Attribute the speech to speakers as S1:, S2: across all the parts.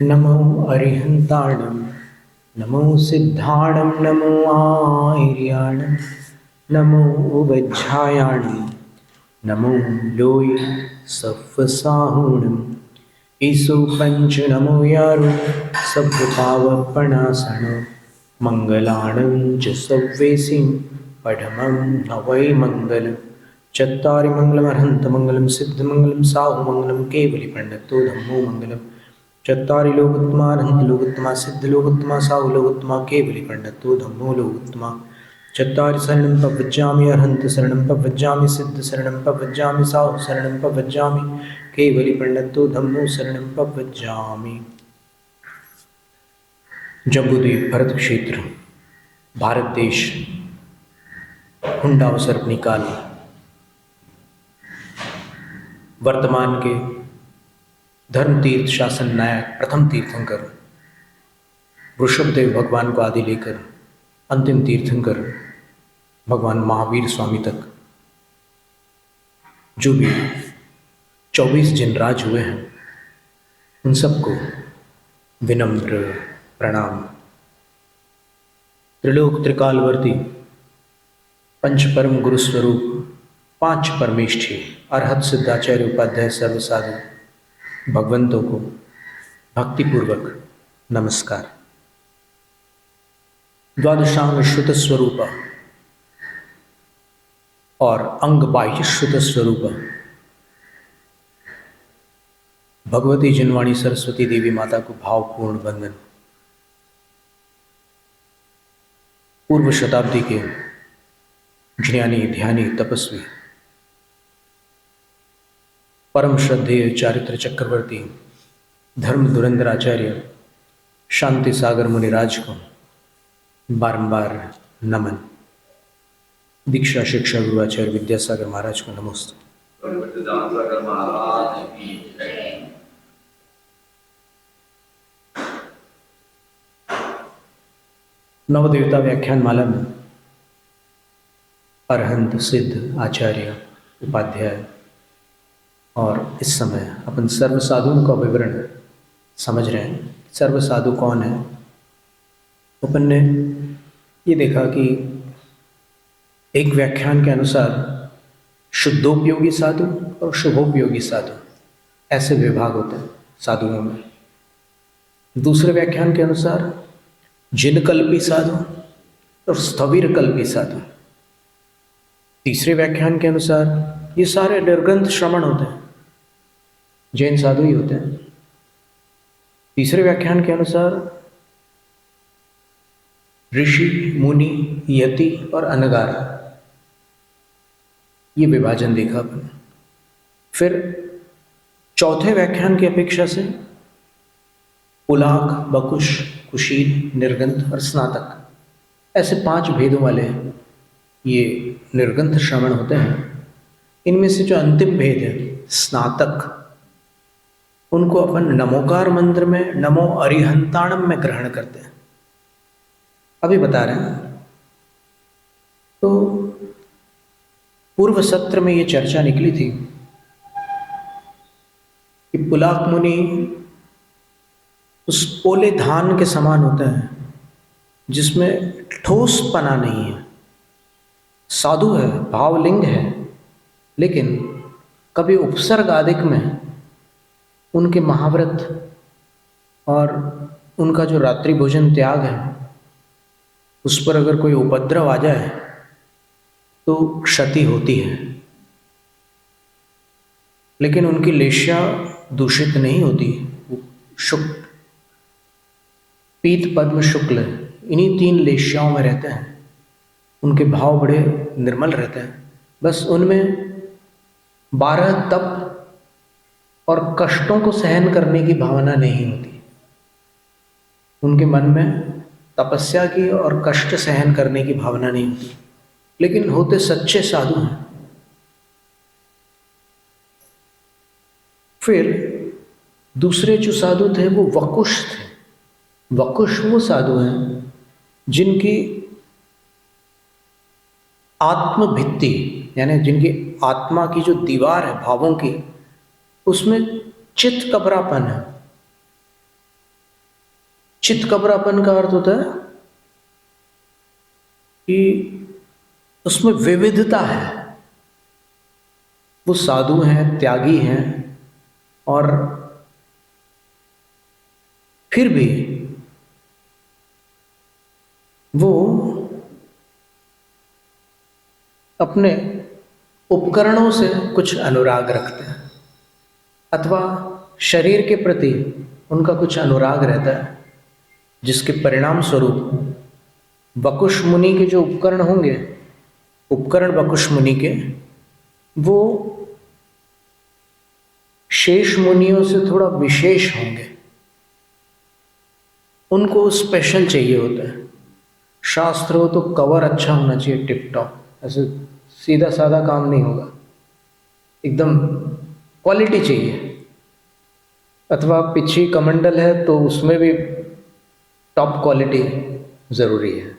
S1: नमो अरिहन्ताणं नमो सिद्धाणं नमो आर्याणं नमो वज्रायाणं नमो लोय सफ़साहुणं ईसु पंच नमो यारो सभ्यतावपणासनो मंगलाणं च सव्वेसिं पठमं हवै मंगलम् चत्तारि मंगलमर्हन्तमंगलं सिद्धमंगलं साहुमंगलं केवलीप्रणतो धम्मो मंगलम् चत्तारि लोकोत्तमा अनन्तलोकोत्तमा सिद्धलोकोत्तमा साहुलोकोत्तमा केवलीप्रणतो धम्मो लोकोत्तमा चत्तारि शरणं प्रव्रजामि अर्हन्त शरणं प्रव्रजामि सिद्ध शरणं प्रव्रजामि साहु शरणं प्रव्रजामि केवलीप्रणतो धम्मो शरणं प्रव्रजामि। जम्बूद्वीप भरत क्षेत्र भारत देश हुंडावसर अपनी काल वर्तमान के धर्म तीर्थ शासन नायक प्रथम तीर्थंकर वृषभदेव भगवान को आदि लेकर अंतिम तीर्थंकर भगवान महावीर स्वामी तक जो भी 24 जिनराज हुए हैं उन सबको विनम्र प्रणाम। त्रिलोक त्रिकालवर्ती पंच परम गुरु स्वरूप पांच परमेष्ठी अरहत सिद्धाचार्य उपाध्याय सर्व साधु भगवंतों को भक्तिपूर्वक नमस्कार। द्वादशांग श्रुत स्वरूप और अंग बाह्य श्रुत स्वरूप भगवती जिनवाणी सरस्वती देवी माता को भावपूर्ण वंदन। पूर्व शताब्दी के ज्ञानी ध्यानी तपस्वी परम श्रद्धेय चारित्र चक्रवर्ती धर्म धुरंधर आचार्य शांति सागर मुनिराज को बारंबार नमन। दीक्षा शिक्षा गुरु आचार्य विद्यासागर महाराज को नमस्ते। नवदेवता व्याख्यान माला में अरहंत सिद्ध आचार्य उपाध्याय और इस समय अपन सर्व साधुओं का विवरण समझ रहे हैं। सर्व साधु कौन है? अपन ने ये देखा कि एक व्याख्यान के अनुसार शुद्धोपयोगी साधु और शुभोपयोगी साधु ऐसे विभाग होते हैं साधुओं में। दूसरे व्याख्यान के अनुसार जिनकल्पी साधु और स्थविर कल्पी साधु। तीसरे व्याख्यान के अनुसार ये सारे निर्ग्रंथ श्रमण होते हैं, जैन साधु ही होते हैं। तीसरे व्याख्यान के अनुसार ऋषि मुनि यति और अनगार ये विभाजन देखा अपन। फिर चौथे व्याख्यान की अपेक्षा से पुलाक बकुश कुशील निर्गंथ और स्नातक ऐसे 5 भेदों वाले ये निर्गंथ श्रवण होते हैं। इनमें से जो अंतिम भेद है स्नातक, उनको अपन नमोकार मंत्र में नमो अरिहंताणम में ग्रहण करते हैं। अभी बता रहे हैं। तो पूर्व सत्र में ये चर्चा निकली थी कि पुलाक मुनि उस पोले धान के समान होते हैं जिसमें ठोस पना नहीं है। साधु है, भावलिंग है, लेकिन कभी उपसर्ग आदिक में उनके महाव्रत और उनका जो रात्रि भोजन त्याग है उस पर अगर कोई उपद्रव आ जाए तो क्षति होती है। लेकिन उनकी लेश्या दूषित नहीं होती। शुक्ल पीत पद्म शुक्ल इन्हीं 3 लेश्याओं में रहते हैं। उनके भाव बड़े निर्मल रहते हैं। बस उनमें 12 तप और कष्टों को सहन करने की भावना नहीं होती। उनके मन में तपस्या की और कष्ट सहन करने की भावना नहीं होती, लेकिन होते सच्चे साधु हैं। फिर दूसरे जो साधु थे वो वकुश थे। वकुश वो साधु हैं जिनकी आत्मभित्ति यानी जिनकी आत्मा की जो दीवार है भावों की, उसमें चित्त कबरापन है। चित्कबरापन का अर्थ होता है कि उसमें विविधता है। वो साधु हैं, त्यागी हैं, और फिर भी वो अपने उपकरणों से कुछ अनुराग रखते हैं, अथवा शरीर के प्रति उनका कुछ अनुराग रहता है, जिसके परिणाम स्वरूप वकुश मुनि के जो उपकरण होंगे, उपकरण वकुश मुनि के, वो शेष मुनियों से थोड़ा विशेष होंगे। उनको स्पेशल चाहिए होता है। शास्त्र हो तो कवर अच्छा होना चाहिए, टिप टॉप, ऐसे सीधा साधा काम नहीं होगा, एकदम क्वालिटी चाहिए। अथवा पिछी कमंडल है तो उसमें भी टॉप क्वालिटी ज़रूरी है।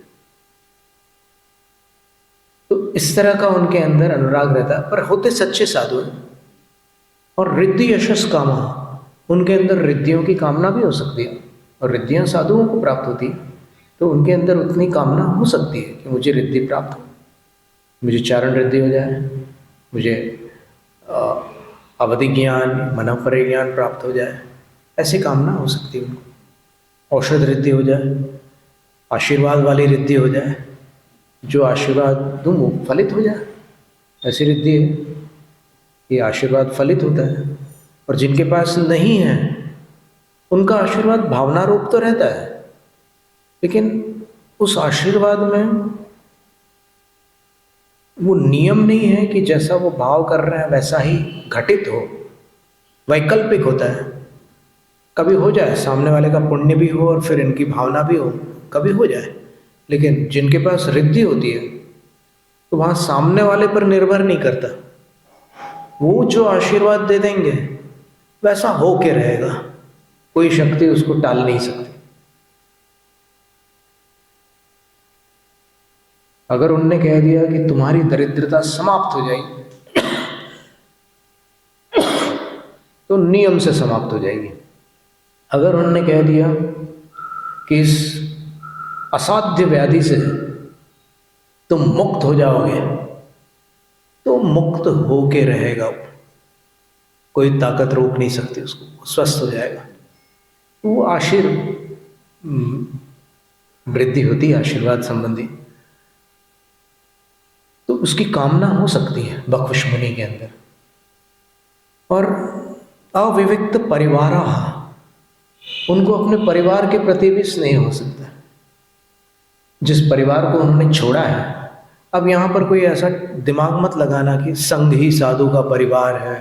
S1: तो इस तरह का उनके अंदर अनुराग रहता है, पर होते सच्चे साधु हैं। और रिद्धि यशस कामा, उनके अंदर रिद्धियों की कामना भी हो सकती है, और रिद्धियाँ साधुओं को प्राप्त होती है, तो उनके अंदर उतनी कामना हो सकती है कि मुझे रिद्धि प्राप्त हो, मुझे चारण रिद्धि हो जाए, मुझे अवधि ज्ञान, मनोपरि ज्ञान प्राप्त हो जाए, ऐसी कामना हो सकती है उनको। औषध रिद्धि हो जाए, आशीर्वाद वाली रिद्धि हो जाए, जो आशीर्वाद दूँ वो फलित हो जाए, ऐसी रिद्धि है। ये आशीर्वाद फलित होता है। और जिनके पास नहीं है उनका आशीर्वाद भावना रूप तो रहता है, लेकिन उस आशीर्वाद में वो नियम नहीं है कि जैसा वो भाव कर रहे हैं वैसा ही घटित हो, वैकल्पिक होता है। कभी हो जाए, सामने वाले का पुण्य भी हो और फिर इनकी भावना भी हो, कभी हो जाए। लेकिन जिनके पास रिद्धि होती है तो वहाँ सामने वाले पर निर्भर नहीं करता, वो जो आशीर्वाद दे देंगे वैसा हो के रहेगा, कोई शक्ति उसको टाल नहीं सकती। अगर उनने कह दिया कि तुम्हारी दरिद्रता समाप्त हो जाएगी, तो नियम से समाप्त हो जाएगी। अगर उन्होंने कह दिया कि इस असाध्य व्याधि से तुम मुक्त हो जाओगे, तो मुक्त हो के रहेगा, कोई ताकत रोक नहीं सकती उसको, स्वस्थ हो जाएगा। वो वृद्धि होती है आशीर्वाद संबंधी, तो उसकी कामना हो सकती है वकुश मुनि के अंदर। और अविविक्त परिवारा, उनको अपने परिवार के प्रति भी स्नेह हो सकता है। जिस परिवार को उन्होंने छोड़ा है, अब यहाँ पर कोई ऐसा दिमाग मत लगाना कि संघ ही साधु का परिवार है,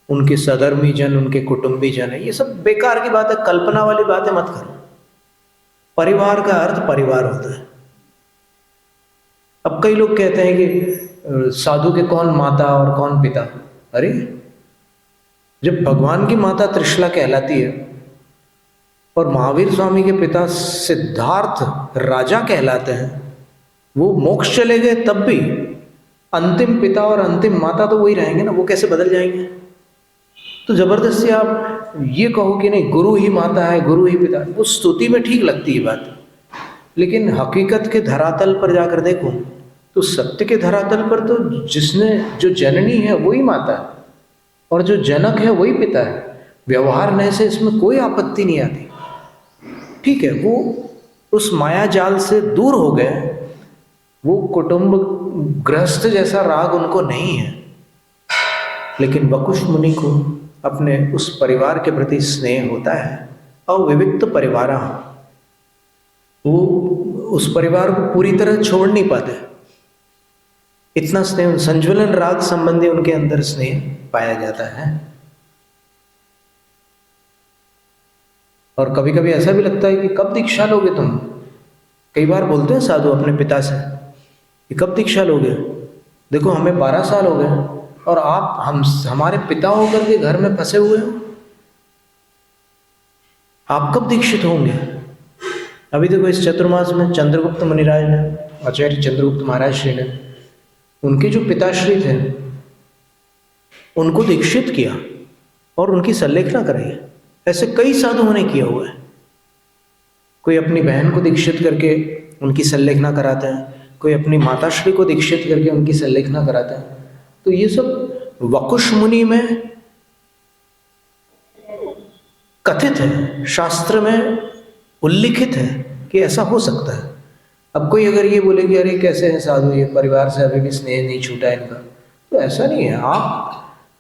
S1: उनके सधर्मी जन उनके कुटुंबी जन है, ये सब बेकार की बात है, कल्पना वाली बातें मत करो। परिवार का अर्थ परिवार होता है। अब कई लोग कहते हैं कि साधु के कौन माता और कौन पिता। अरे, जब भगवान की माता त्रिशला कहलाती है और महावीर स्वामी के पिता सिद्धार्थ राजा कहलाते हैं, वो मोक्ष चले गए तब भी अंतिम पिता और अंतिम माता तो वही रहेंगे ना, वो कैसे बदल जाएंगे। तो जबरदस्ती आप ये कहो कि नहीं गुरु ही माता है, गुरु ही पिता, वो स्तुति में ठीक लगती है बात, लेकिन हकीकत के धरातल पर जाकर देखो तो सत्य के धरातल पर तो जिसने जो जननी है वही माता है और जो जनक है वही पिता है। व्यवहार नए से इसमें कोई आपत्ति नहीं आती। ठीक है, वो उस माया जाल से दूर हो गए, वो कुटुंब गृहस्थ जैसा राग उनको नहीं है, लेकिन वकुश मुनि को अपने उस परिवार के प्रति स्नेह होता है। अविविक्त परिवार, वो उस परिवार को पूरी तरह छोड़ नहीं पाते, इतना स्नेह, संज्वलन राग संबंधी उनके अंदर स्नेह पाया जाता है। और कभी कभी ऐसा भी लगता है कि कब दीक्षा लोगे तुम। कई बार बोलते हैं साधु अपने पिता से कि कब दीक्षा लोगे, देखो हमें 12 साल हो गए और आप हमारे पिता होकर के घर में फंसे हुए हो, आप कब दीक्षित होंगे। अभी देखो इस चतुर्मास में चंद्रगुप्त मुनिराज ने, आचार्य चंद्रगुप्त महाराज श्री ने, उनके जो पिताश्री थे उनको दीक्षित किया और उनकी संलेखना कराई। ऐसे कई साधुओं ने किया हुआ है। कोई अपनी बहन को दीक्षित करके उनकी संलेखना कराता है, कोई अपनी माताश्री को दीक्षित करके उनकी संलेखना कराता है। तो ये सब वकुश मुनि में कथित है, शास्त्र में उल्लिखित है कि ऐसा हो सकता है। अब कोई अगर ये बोले कि अरे कैसे है साधु, ये परिवार से अभी भी स्नेह नहीं छूटा है इनका, तो ऐसा नहीं है।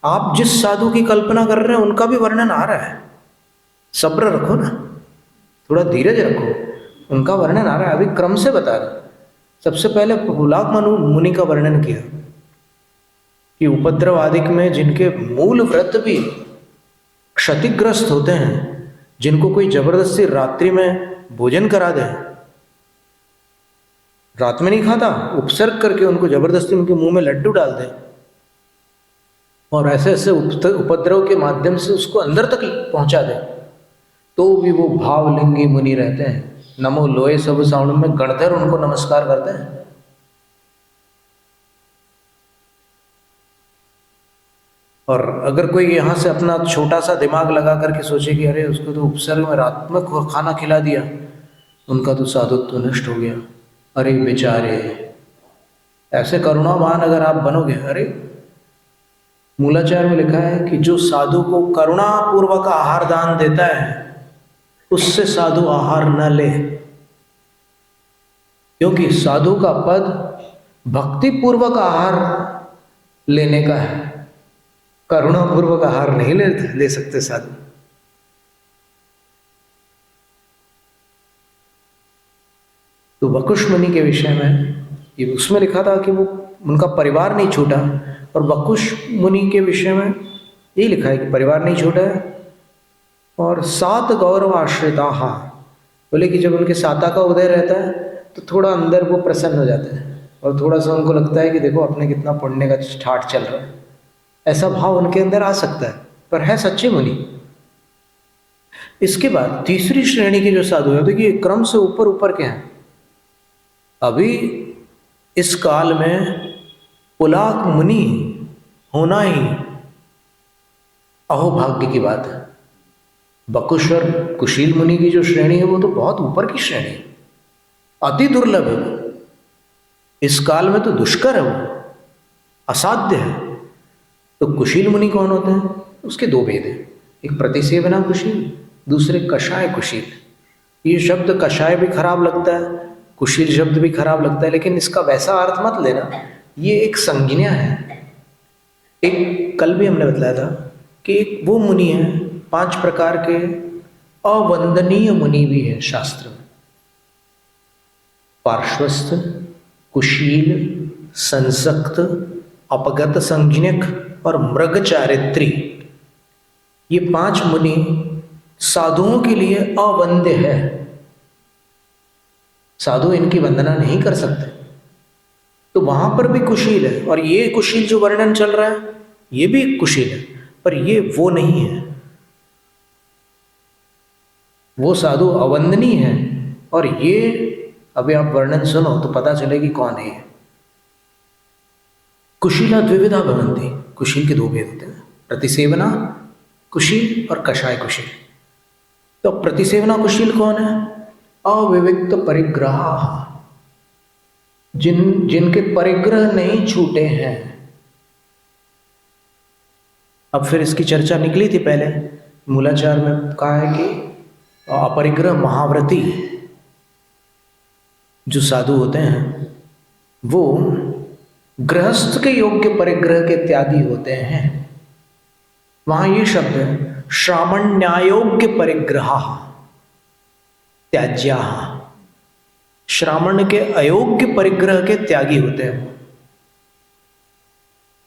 S1: आप जिस साधु की कल्पना कर रहे हैं उनका भी वर्णन आ रहा है। सब्र रखो ना, थोड़ा धीरज रखो, उनका वर्णन आ रहा है, अभी क्रम से बता रहे। सबसे पहले पुलाक मुनि का वर्णन किया कि उपद्रव आदिक में जिनके मूल व्रत भी क्षतिग्रस्त होते हैं, जिनको कोई जबरदस्ती रात्रि में भोजन करा दे, रात में नहीं खाता, उपसर्ग करके उनको जबरदस्ती उनके मुंह में लड्डू डाल दे और ऐसे ऐसे उपद्रव के माध्यम से उसको अंदर तक पहुंचा दे, तो भी वो भावलिंगी मुनि रहते हैं। नमो लोए सब साउंड में गणधर उनको नमस्कार करते हैं। और अगर कोई यहाँ से अपना छोटा सा दिमाग लगा करके सोचे कि अरे उसको तो उपसर्ग में रात में खाना खिला दिया, उनका तो साधुत्व नष्ट हो गया, अरे बेचारे, ऐसे करुणावान अगर आप बनोगे। अरे मूलाचार में लिखा है कि जो साधु को करुणा पूर्वक आहार दान देता है उससे साधु आहार न ले, क्योंकि साधु का पद भक्ति पूर्वक आहार लेने का है, करुणा पूर्वक आहार नहीं ले सकते साधु। तो वकुश मुनि के विषय में उसमें लिखा था कि वो उनका परिवार नहीं छूटा, और वकुश मुनि के विषय में यही लिखा है कि परिवार नहीं छूटा है और 7 गौरव आश्रिता। बोले कि जब उनके साता का उदय रहता है तो थोड़ा अंदर वो प्रसन्न हो जाते हैं और थोड़ा सा उनको लगता है कि देखो अपने कितना पुण्य का ठाठ चल रहा है, ऐसा भाव उनके अंदर आ सकता है, पर है सच्चे मुनि। इसके बाद तीसरी श्रेणी के जो साधु हैं, देखिए क्रम से ऊपर ऊपर के हैं। अभी इस काल में पुलाक मुनि होना ही अहोभाग्य की बात है। वकुश और कुशील मुनि की जो श्रेणी है वो तो बहुत ऊपर की श्रेणी है, अति दुर्लभ है वो। इस काल में तो दुष्कर है वो, असाध्य है। तो कुशील मुनि कौन होते हैं? उसके 2 भेद हैं, एक प्रतिसेवना कुशील, दूसरे कषाय कुशील। ये शब्द कषाय भी खराब लगता है, कुशील शब्द भी खराब लगता है, लेकिन इसका वैसा अर्थ मत लेना, ये एक संज्ञा है। एक कल भी हमने बताया था कि एक वो मुनि है, 5 प्रकार के अवंदनीय मुनि भी है शास्त्र में। पार्श्वस्थ, कुशील, संसक्त, अपगत संज्ञक और मृग चारित्री, ये 5 मुनि साधुओं के लिए अवंद्य है। साधु इनकी वंदना नहीं कर सकते, तो वहां पर भी कुशील है। और ये कुशील जो वर्णन चल रहा है ये भी कुशील है, पर ये वो नहीं है। वो साधु अवंदनीय है, और ये अभी आप वर्णन सुनो तो पता चलेगी कौन है। कुशीला द्विविधा भवन्ति, कुशील के 2 भेद होते हैं, प्रतिसेवना कुशील और कषाय कुशील। तो प्रतिसेवना कुशील कौन है? अविविक्त परिग्रह, जिनके परिग्रह नहीं छूटे हैं। अब फिर इसकी चर्चा निकली थी पहले, मूलाचार में कहा है कि अपरिग्रह महाव्रती जो साधु होते हैं वो गृहस्थ के योग्य परिग्रह के त्यागी होते हैं। वहां ये शब्द है श्रामण्यायोग्य परिग्रह त्याज्या, श्रामण के अयोग्य परिग्रह के त्यागी होते हैं।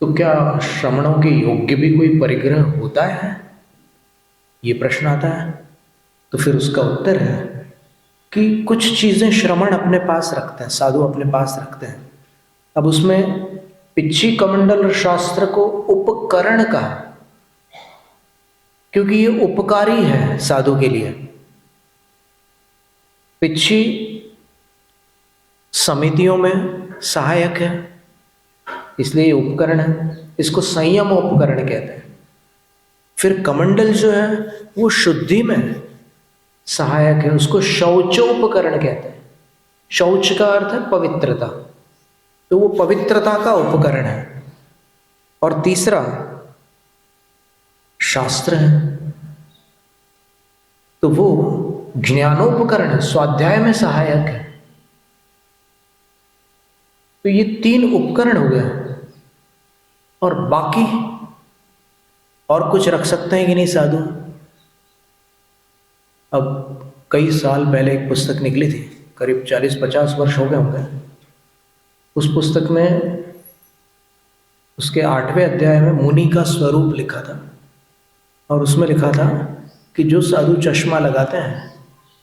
S1: तो क्या श्रमणों के योग्य भी कोई परिग्रह होता है, ये प्रश्न आता है। तो फिर उसका उत्तर है कि कुछ चीजें श्रमण अपने पास रखते हैं, साधु अपने पास रखते हैं। अब उसमें पिच्छी कमंडल शास्त्र को उपकरण कहा, क्योंकि ये उपकारी है साधु के लिए। पिच्छी समितियों में सहायक है, इसलिए ये उपकरण है, इसको संयम उपकरण कहते हैं। फिर कमंडल जो है वो शुद्धि में है, सहायक है, उसको शौचोपकरण कहते हैं। शौच का अर्थ है पवित्रता, तो वो पवित्रता का उपकरण है। और तीसरा शास्त्र है, तो वो ज्ञानोपकरण है, स्वाध्याय में सहायक है। तो ये 3 उपकरण हो गए। और बाकी और कुछ रख सकते हैं कि नहीं साधु? अब कई साल पहले एक पुस्तक निकली थी, करीब 40-50 वर्ष हो गए होंगे। उस पुस्तक में उसके 8वें अध्याय में मुनि का स्वरूप लिखा था, और उसमें लिखा था कि जो साधु चश्मा लगाते हैं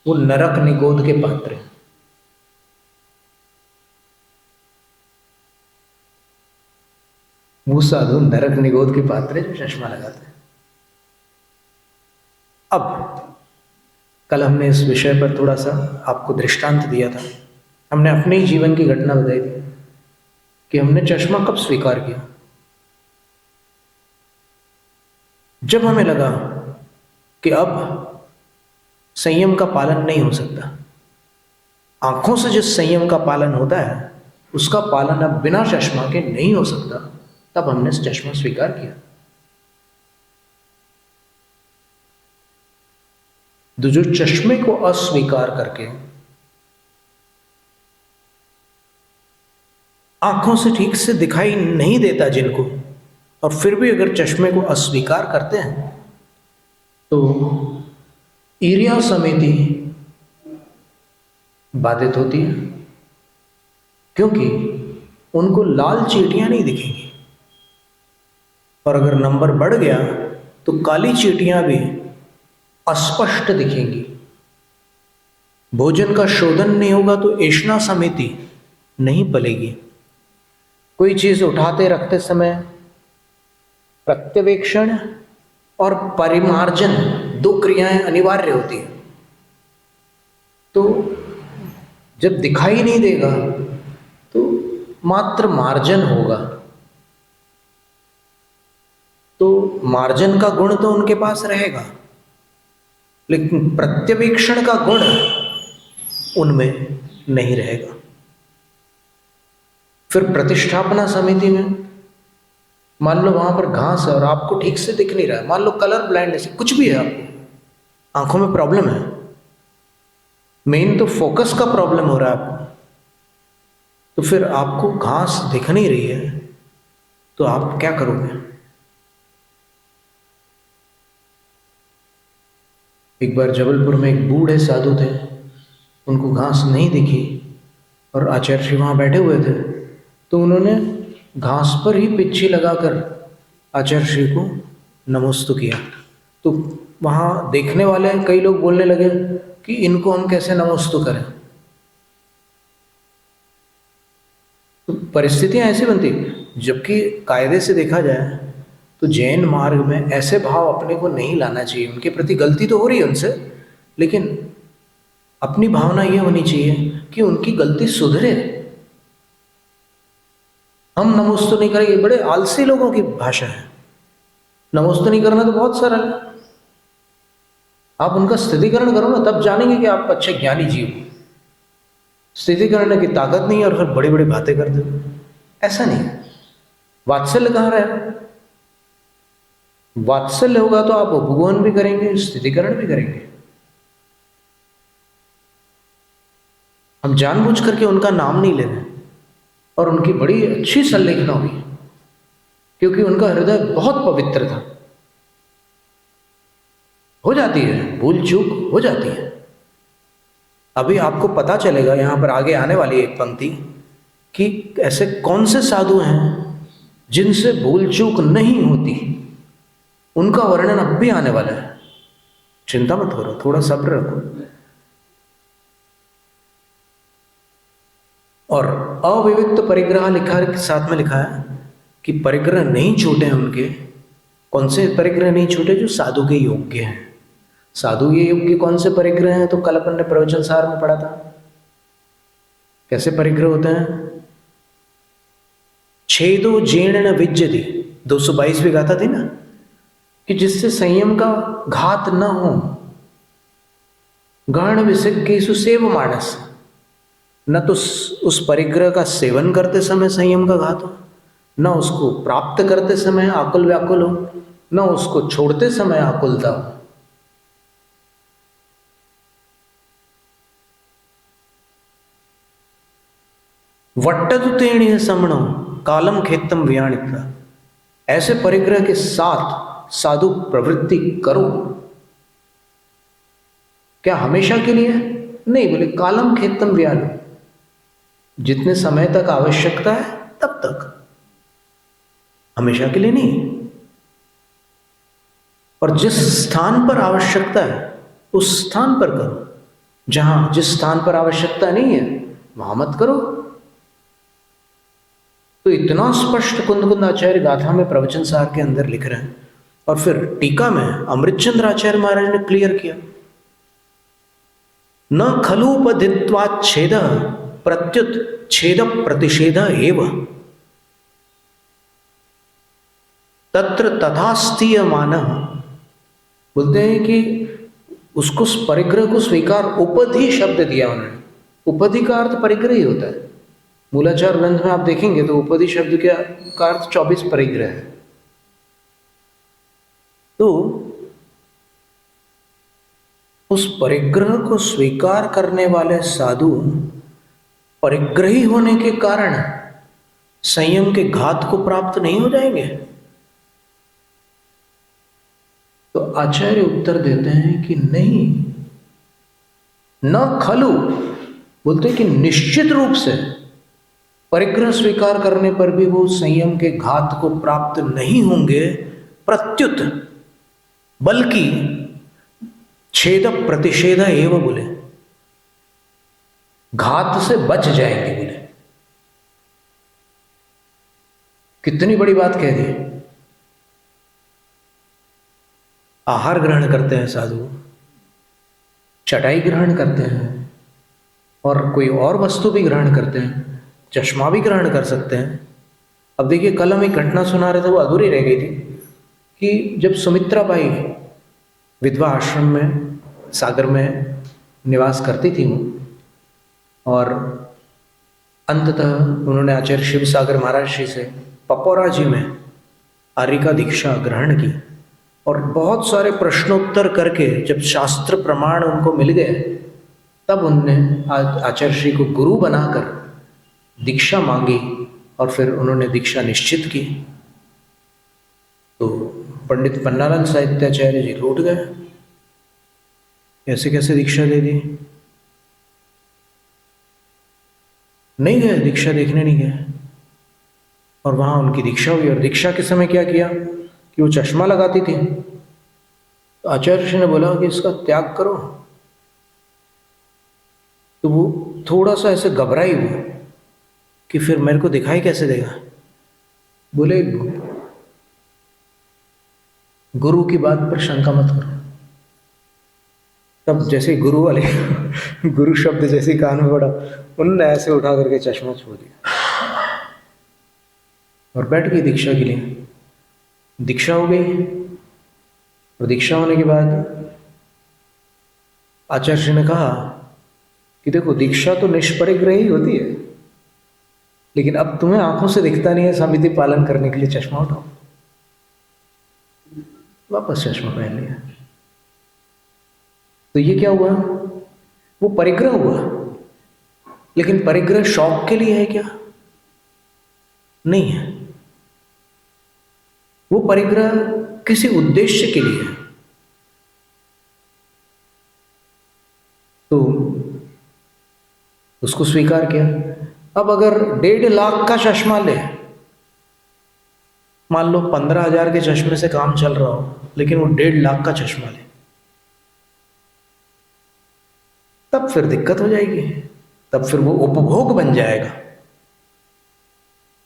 S1: वो नरक निगोद के पात्र हैं। वो साधु नरक निगोद के पात्र है जो चश्मा लगाते हैं। अब कल हमने इस विषय पर थोड़ा सा आपको दृष्टांत दिया था, हमने अपने ही जीवन की घटना बताई थी कि हमने चश्मा कब स्वीकार किया। जब हमें लगा कि अब संयम का पालन नहीं हो सकता, आंखों से जिस संयम का पालन होता है उसका पालन अब बिना चश्मा के नहीं हो सकता, तब हमने चश्मा स्वीकार किया। तो जो चश्मे को अस्वीकार करके आंखों से ठीक से दिखाई नहीं देता जिनको, और फिर भी अगर चश्मे को अस्वीकार करते हैं, तो ईर्ष्या समिति बाधित होती है, क्योंकि उनको लाल चींटियां नहीं दिखेंगी, और अगर नंबर बढ़ गया तो काली चींटियां भी अस्पष्ट दिखेंगी। भोजन का शोधन नहीं होगा तो ऐष्णा समिति नहीं पलेगी। कोई चीज उठाते रखते समय प्रत्यवेक्षण और परिमार्जन 2 क्रियाएं अनिवार्य होती है। तो जब दिखाई नहीं देगा तो मात्र मार्जन होगा, तो मार्जन का गुण तो उनके पास रहेगा, लेकिन प्रत्यवेक्षण का गुण उनमें नहीं रहेगा। फिर प्रतिष्ठापना समिति में मान लो वहां पर घास है और आपको ठीक से दिख नहीं रहा है, मान लो कलर ब्लाइंडनेस, कुछ भी है, आपको आंखों में प्रॉब्लम है, मेन तो फोकस का प्रॉब्लम हो रहा है आपको, तो फिर आपको घास दिख नहीं रही है, तो आप क्या करोगे? एक बार जबलपुर में एक बूढ़े साधु थे, उनको घास नहीं दिखी और आचार्य श्री वहाँ बैठे हुए थे, तो उन्होंने घास पर ही पिच्छी लगाकर आचार्य श्री को नमस्तु किया। तो वहाँ देखने वाले कई लोग बोलने लगे कि इनको हम कैसे नमस्तु करें। तो परिस्थितियाँ ऐसी बनती, जबकि कायदे से देखा जाए तो जैन मार्ग में ऐसे भाव अपने को नहीं लाना चाहिए। उनके प्रति गलती तो हो रही है उनसे, लेकिन अपनी भावना ये होनी चाहिए कि उनकी गलती सुधरे। हम नमस्तु नहीं करेंगे, बड़े आलसी लोगों की भाषा है। नमस्तु नहीं करना तो बहुत सरल है, आप उनका स्थितिकरण करो ना, तब जानेंगे कि आप अच्छे ज्ञानी जीव। स्थिति करने की ताकत नहीं है और फिर बड़ी बड़ी बातें करते हो, ऐसा नहीं है। वात्सल्य कहाँ रहा? वात्सल्य होगा तो आप उपगमन भी करेंगे, स्थितिकरण भी करेंगे। हम जानबूझ करके उनका नाम नहीं ले रहे, और उनकी बड़ी अच्छी संलेखना हुई, क्योंकि उनका हृदय बहुत पवित्र था। हो जाती है भूल चूक, हो जाती है। अभी आपको पता चलेगा यहाँ पर आगे आने वाली एक पंक्ति कि ऐसे कौन से साधु हैं जिनसे भूल चूक नहीं होती, उनका वर्णन अब भी आने वाला है। चिंता मत करो, थोड़ा सब्र रखो। और अविविक्त परिग्रह लिखा साथ में लिखा है कि परिग्रह नहीं छूटे हैं उनके। कौन से परिग्रह नहीं छूटे? जो साधु के योग्य हैं। साधु के योग्य कौन से परिग्रह हैं? तो कल अपन ने प्रवचन सार में पढ़ा था कैसे परिग्रह होते हैं। छेदो जीर्ण विज्जति, 222वीं गाथा थी ना, कि जिससे संयम का घात न हो। गहन विसिक्केषु सेवमानस्य, न तो उस परिग्रह का सेवन करते समय संयम का घात हो, न उसको प्राप्त करते समय आकुल व्याकुल हो, न उसको छोड़ते समय आकुलता हो। वट्टतुतेण समणो कालम खेतम वियाणित, ऐसे परिग्रह के साथ साधु प्रवृत्ति करो। क्या हमेशा के लिए? नहीं, बोले कालम खेतम व्यान, जितने समय तक आवश्यकता है तब तक, हमेशा के लिए नहीं। और जिस स्थान पर आवश्यकता है उस स्थान पर करो, जहां जिस स्थान पर आवश्यकता नहीं है वहां मत करो। तो इतना स्पष्ट कुंद आचार्य गाथा में प्रवचन सार के अंदर लिख रहे हैं। और फिर टीका में अमृतचंद्र आचार्य महाराज ने क्लियर किया, न खलुपदित्वाच्छेद प्रत्युत छेद प्रतिषेध एव तत्र तथास्तीयमान। बोलते हैं कि उसको परिग्रह को स्वीकार, उपधि शब्द दिया उन्होंने। उपधि का अर्थ परिग्रह ही होता है। मूलाचार ग्रंथ में आप देखेंगे तो उपधि शब्द का अर्थ 24 परिग्रह है। तो उस परिग्रह को स्वीकार करने वाले साधु परिग्रही होने के कारण संयम के घात को प्राप्त नहीं हो जाएंगे। तो आचार्य उत्तर देते हैं कि नहीं, न खलु, बोलते हैं कि निश्चित रूप से परिग्रह स्वीकार करने पर भी वो संयम के घात को प्राप्त नहीं होंगे, प्रत्युत, बल्कि छेद प्रतिषेध एवं, बोले घात से बच जाएंगे। बोले कितनी बड़ी बात कह दी। आहार ग्रहण करते हैं साधु, चटाई ग्रहण करते हैं, और कोई और वस्तु भी ग्रहण करते हैं, चश्मा भी ग्रहण कर सकते हैं। अब देखिए, कल हम एक घटना सुना रहे थे, वो अधूरी रह गई थी, कि जब सुमित्रा बाई विधवा आश्रम में सागर में निवास करती थी वो, और अंततः उन्होंने आचार्य शिव सागर महाराज श्री से पपौरा जी में आर्य का दीक्षा ग्रहण की, और बहुत सारे प्रश्नोत्तर करके जब शास्त्र प्रमाण उनको मिल गए, तब उनने आचार्य श्री को गुरु बनाकर दीक्षा मांगी, और फिर उन्होंने दीक्षा निश्चित की। तो पंडित पन्नालाल साहित्याचार्य जी रूठ गए, ऐसे कैसे दीक्षा दे दी। नहीं गए, दीक्षा देखने नहीं गए, और वहां उनकी दीक्षा हुई। और दीक्षा के समय क्या किया कि वो चश्मा लगाती थी, तो आचार्य श्री ने बोला कि इसका त्याग करो। तो वो थोड़ा सा ऐसे घबराई वो कि फिर मेरे को दिखाई कैसे देगा। बोले गुरु की बात पर शंका मत करो। तब जैसे गुरु वाले गुरु शब्द जैसे कान में पड़ा, उन्होंने ऐसे उठा करके चश्मा छोड़ दिया और बैठ गई दीक्षा के लिए। दीक्षा हो गई, और दीक्षा होने के बाद आचार्य ने कहा कि देखो, दीक्षा तो निष्परिग्रह ही होती है, लेकिन अब तुम्हें आंखों से दिखता नहीं है, समिति पालन करने के लिए चश्मा उठाओ। वापस चश्मा पहन लिया। तो ये क्या हुआ? वो परिग्रह हुआ, लेकिन परिग्रह शौक के लिए है क्या? नहीं है। वो परिग्रह किसी उद्देश्य के लिए है। तो उसको स्वीकार किया। अब अगर 1.5 लाख का चश्मा ले, मान लो 15,000 के चश्मे से काम चल रहा हो, लेकिन वो 1.5 लाख का चश्मा ले, तब फिर दिक्कत हो जाएगी। तब फिर वो उपभोग बन जाएगा,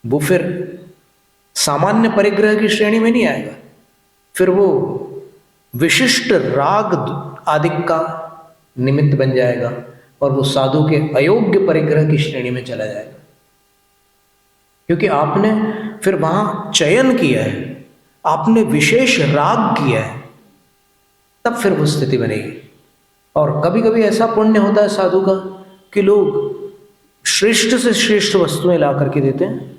S1: वो फिर सामान्य परिग्रह की श्रेणी में नहीं आएगा, फिर वो विशिष्ट राग आदि का निमित्त बन जाएगा, और वो साधु के अयोग्य परिग्रह की श्रेणी में चला जाएगा। क्योंकि आपने फिर वहां चयन किया है, आपने विशेष राग किया है, तब फिर वो स्थिति बनेगी। और कभी कभी ऐसा पुण्य होता है साधु का कि लोग श्रेष्ठ से श्रेष्ठ वस्तुएं ला करके देते हैं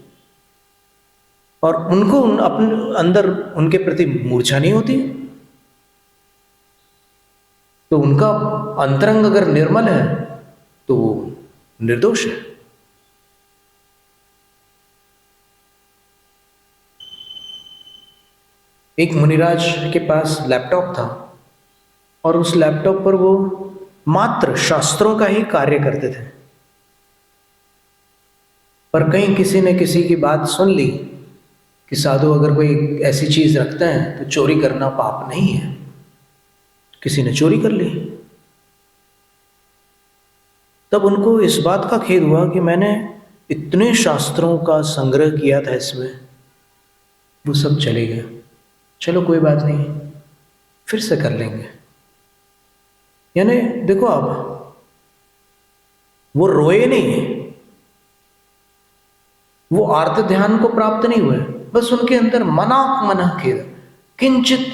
S1: और उनको अपने अंदर उनके प्रति मूर्छा नहीं होती, तो उनका अंतरंग अगर निर्मल है तो वो निर्दोष है। एक मुनिराज के पास लैपटॉप था और उस लैपटॉप पर वो मात्र शास्त्रों का ही कार्य करते थे, पर कहीं किसी ने किसी की बात सुन ली कि साधु अगर कोई ऐसी चीज रखते हैं तो चोरी करना पाप नहीं है। किसी ने चोरी कर ली, तब उनको इस बात का खेद हुआ कि मैंने इतने शास्त्रों का संग्रह किया था इसमें, वो सब चले गए। चलो कोई बात नहीं, फिर से कर लेंगे। यानी देखो आप, वो रोए नहीं, वो आर्त ध्यान को प्राप्त नहीं हुए, बस उनके अंदर मना खेद किंचित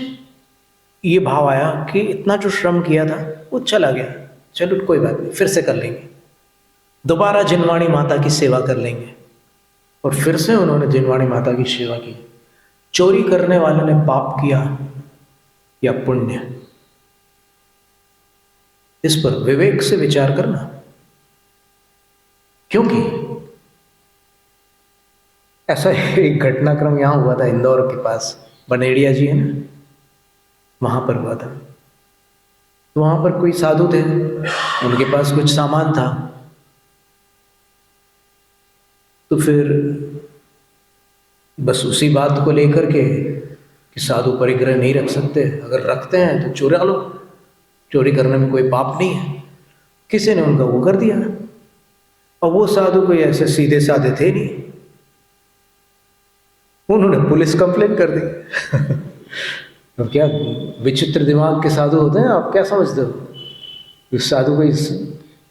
S1: ये भाव आया कि इतना जो श्रम किया था वो चला गया, चलो कोई बात नहीं, फिर से कर लेंगे, दोबारा जिनवाणी माता की सेवा कर लेंगे। और फिर से उन्होंने जिनवाणी माता की सेवा की। चोरी करने वाले ने पाप किया या पुण्य, इस पर विवेक से विचार करना। क्योंकि ऐसा एक घटनाक्रम यहां हुआ था, इंदौर के पास बनेड़िया जी है ना, वहां पर हुआ था। तो वहां पर कोई साधु थे, उनके पास कुछ सामान था, तो फिर बस उसी बात को लेकर के कि साधु परिग्रह नहीं रख सकते, अगर रखते हैं तो चुरा लो, चोरी करने में कोई पाप नहीं है। किसी ने उनका वो कर दिया, और वो साधु कोई ऐसे सीधे साधे थे नहीं, उन्होंने पुलिस कंप्लेंट कर दी। अब क्या विचित्र दिमाग के साधु होते हैं, आप क्या समझते हो? इस साधु को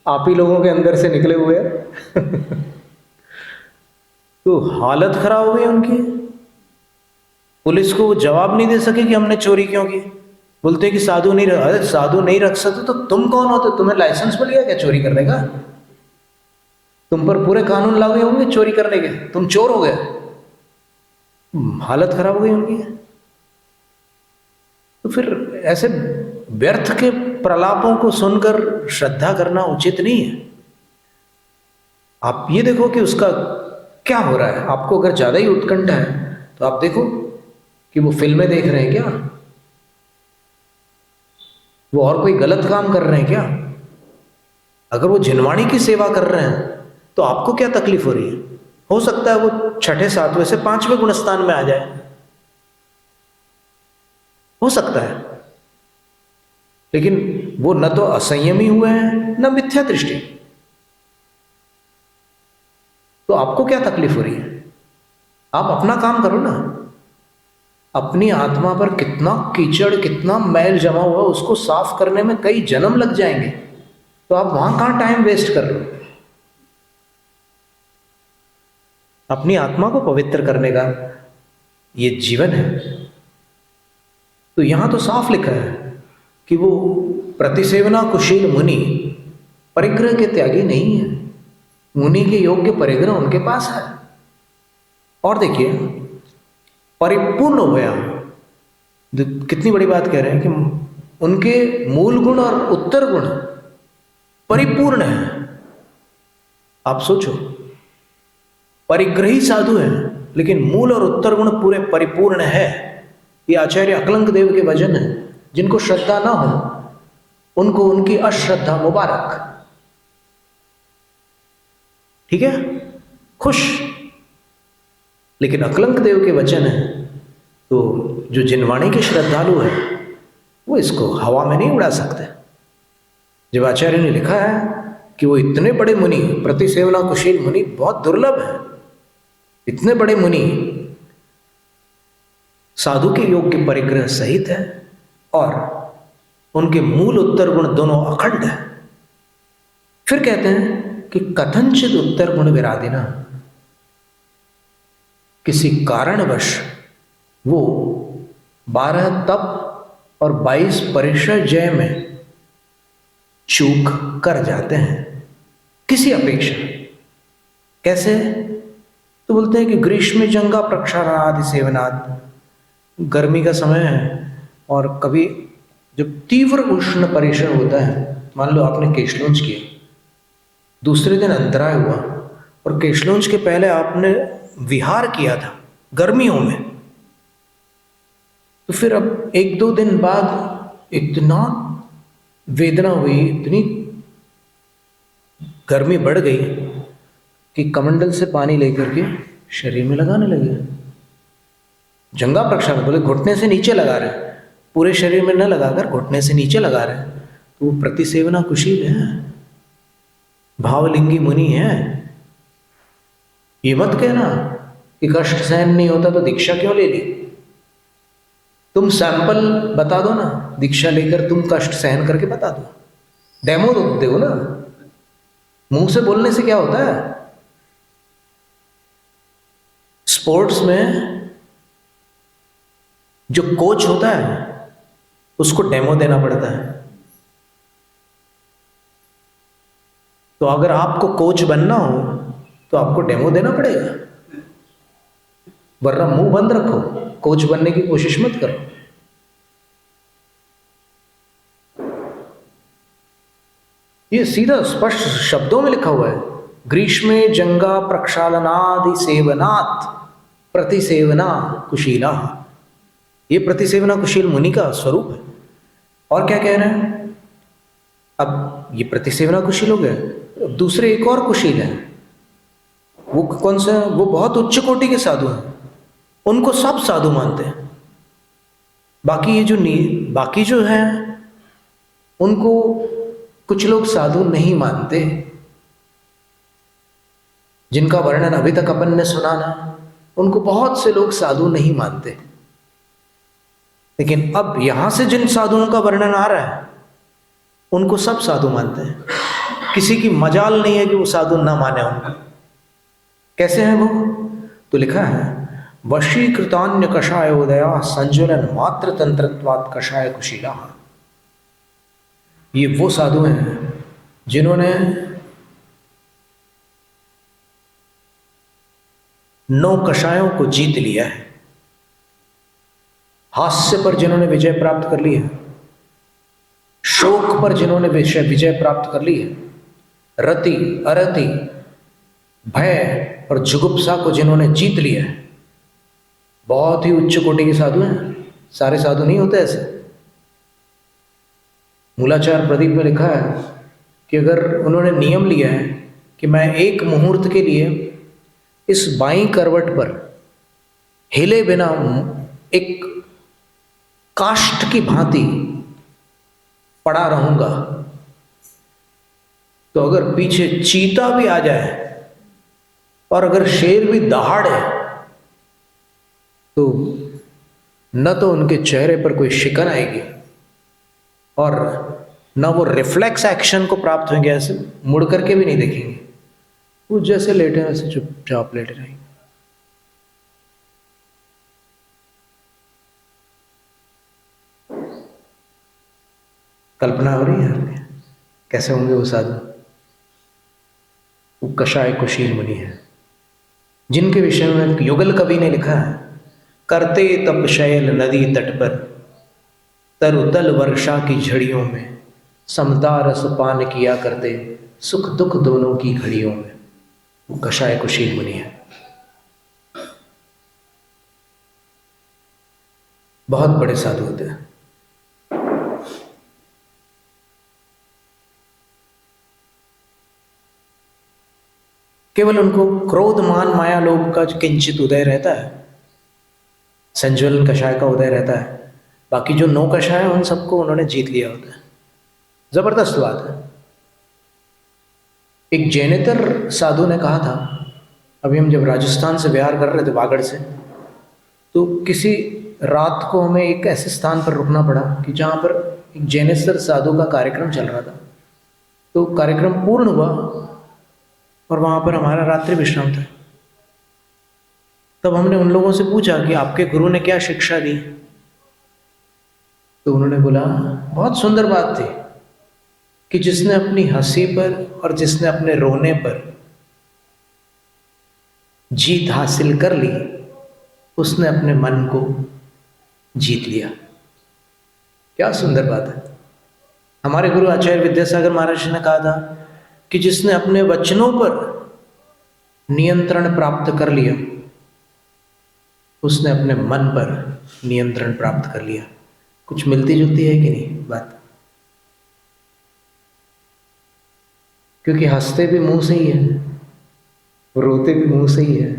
S1: आप ही लोगों के अंदर से निकले हुए हैं। तो हालत खराब हो गई उनकी। पुलिस को वो जवाब नहीं दे सके कि हमने चोरी क्यों की। बोलते कि साधु नहीं रख, अरे साधु नहीं रख सकते तो तुम कौन होते? तुम्हें लाइसेंस मिल गया क्या चोरी करने का? तुम पर पूरे कानून लागू होंगे चोरी करने के, तुम चोर हो गए। हालत खराब हो गई उनकी। तो फिर ऐसे व्यर्थ के प्रलापों को सुनकर श्रद्धा करना उचित नहीं है। आप ये देखो कि उसका क्या हो रहा है। आपको अगर ज्यादा ही उत्कंठा है तो आप देखो कि वो फिल्में देख रहे हैं क्या, वो और कोई गलत काम कर रहे हैं क्या। अगर वो जिनवाणी की सेवा कर रहे हैं तो आपको क्या तकलीफ हो रही है? हो सकता है वो छठे सातवें से पांचवें गुणस्थान में आ जाए, हो सकता है, लेकिन वो न तो असंयमी हुए हैं न मिथ्या दृष्टि। तो आपको क्या तकलीफ हो रही है? आप अपना काम करो ना। अपनी आत्मा पर कितना कीचड़, कितना मैल जमा हुआ, उसको साफ करने में कई जन्म लग जाएंगे, तो आप वहां कहां टाइम वेस्ट कर रहे हो? अपनी आत्मा को पवित्र करने का ये जीवन है। तो यहां तो साफ लिखा है कि वो प्रतिसेवना कुशील मुनि परिग्रह के त्यागी नहीं है। मुनि के योग्य परिग्रह उनके पास है। और देखिए, परिपूर्ण हो गया, कितनी बड़ी बात कह रहे हैं कि उनके मूल गुण और उत्तर गुण परिपूर्ण है। आप सोचो, परिग्रही साधु है लेकिन मूल और उत्तर गुण पूरे परिपूर्ण है। ये आचार्य अकलंक देव के वचन है। जिनको श्रद्धा ना हो उनको उनकी अश्रद्धा मुबारक। ठीक है, खुश। लेकिन अकलंक देव के वचन है तो जो जिनवाणी के श्रद्धालु है वो इसको हवा में नहीं उड़ा सकते। जब आचार्य ने लिखा है कि वो इतने बड़े मुनि, प्रतिसेवना कुशील मुनि बहुत दुर्लभ है, इतने बड़े मुनि साधु के योग्य परिग्रह सहित है और उनके मूल उत्तर गुण दोनों अखंड है। फिर कहते हैं कि कथनचित उत्तर गुण विरादिना, किसी कारणवश वो 12 तप और 22 परिषद जय में चूक कर जाते हैं किसी अपेक्षा। कैसे? तो बोलते हैं कि ग्रीष्म जंगा प्रक्षालनादि सेवनात्, गर्मी का समय है और कभी जब तीव्र उष्ण परिसर होता है, मान लो आपने केशलोंज किए, दूसरे दिन अंतराय हुआ और केशलोंज के पहले आपने विहार किया था गर्मियों में, तो फिर अब 1-2 दिन बाद इतना वेदना हुई, इतनी गर्मी बढ़ गई कि कमंडल से पानी लेकर के शरीर में लगाने लगे। जंगा प्रक्षालन बोले घुटने से नीचे लगा रहे हैं, पूरे शरीर में न लगाकर घुटने से नीचे लगा रहे हैं, तो वो प्रतिसेवना कुशील है, भावलिंगी मुनि है। ये मत कहना कि कष्ट सहन नहीं होता तो दीक्षा क्यों ले ली। तुम सैंपल बता दो ना, दीक्षा लेकर तुम कष्ट सहन करके बता दो, डेमो तो दो ना। मुंह से बोलने से क्या होता है? स्पोर्ट्स में जो कोच होता है उसको डेमो देना पड़ता है। तो अगर आपको कोच बनना हो तो आपको डेमो देना पड़ेगा, वरना मुंह बंद रखो, कोच बनने की कोशिश मत करो। ये सीधा स्पष्ट शब्दों में लिखा हुआ है, ग्रीष्मे जंगा प्रक्षालनादि सेवनात् प्रतिसेवना कुशीला। ये प्रतिसेवना कुशील मुनि का स्वरूप है। और क्या कह रहे हैं? अब ये प्रतिसेवना कुशील हो गए, अब दूसरे एक और कुशील है। वो कौन सा? वो बहुत उच्च कोटि के साधु हैं, उनको सब साधु मानते हैं। बाकी ये जो बाकी जो है उनको कुछ लोग साधु नहीं मानते, जिनका वर्णन अभी तक अपन ने सुना ना, उनको बहुत से लोग साधु नहीं मानते। लेकिन अब यहां से जिन साधुओं का वर्णन आ रहा है उनको सब साधु मानते हैं, किसी की मजाल नहीं है कि वो साधु ना माने उनको। कैसे हैं वो? तो लिखा है, वशीकृतान्य कषायोदया संज्वलन मात्र तंत्रत्वात् कषाय कुशीला। ये वो साधु हैं जिन्होंने 9 कषायों को जीत लिया है, हास्य पर जिन्होंने विजय प्राप्त कर ली है, शोक पर जिन्होंने विजय प्राप्त कर ली है, रति अरति भय और जुगुप्सा को जिन्होंने जीत लिया है, बहुत ही उच्च कोटि के साधु हैं। सारे साधु नहीं होते ऐसे। मूलाचार प्रदीप में लिखा है कि अगर उन्होंने नियम लिया है कि मैं एक मुहूर्त के लिए इस बाईं करवट पर हिले बिना एक काष्ठ की भांति पड़ा रहूंगा, तो अगर पीछे चीता भी आ जाए और अगर शेर भी दहाड़े तो न तो उनके चेहरे पर कोई शिकन आएगी और न वो रिफ्लेक्स एक्शन को प्राप्त होंगे, ऐसे मुड़ करके भी नहीं देखेंगे, वो जैसे लेटे वैसे चुपचाप लेटे रहेंगे। कल्पना हो रही है कैसे होंगे वो साधु? वो कषाय कुशील मुनि है, जिनके विषय में युगल कवि ने लिखा है, करते तप शैल नदी तट पर तरुतल वर्षा की झड़ियों में समता रस पान किया करते सुख दुख दोनों की घड़ियों में। वो कषाय कुशील मुनि है, बहुत बड़े साधु होते हैं। केवल उनको क्रोध मान माया लोभ का किंचित उदय रहता है, संज्वलन कषाय का उदय रहता है, बाकी जो 9 कषाय उन सबको उन्होंने जीत लिया होता है। जबरदस्त बात है। एक जैनेतर साधु ने कहा था, अभी हम जब राजस्थान से विहार कर रहे थे बागड़ से, तो किसी रात को हमें एक ऐसे स्थान पर रुकना पड़ा कि जहाँ पर एक जैनेतर साधु का कार्यक्रम चल रहा था। तो कार्यक्रम पूर्ण हुआ और वहाँ पर हमारा रात्रि विश्राम था। तब हमने उन लोगों से पूछा कि आपके गुरु ने क्या शिक्षा दी? तो उन्होंने बोला, बहुत सुंदर बात थी कि जिसने अपनी हंसी पर और जिसने अपने रोने पर जीत हासिल कर ली, उसने अपने मन को जीत लिया। क्या सुंदर बात है। हमारे गुरु आचार्य विद्यासागर महाराज ने कहा था कि जिसने अपने वचनों पर नियंत्रण प्राप्त कर लिया, उसने अपने मन पर नियंत्रण प्राप्त कर लिया। कुछ मिलती जुलती है कि नहीं बात? क्योंकि हंसते भी मुंह से ही है, रोते भी मुंह से ही है,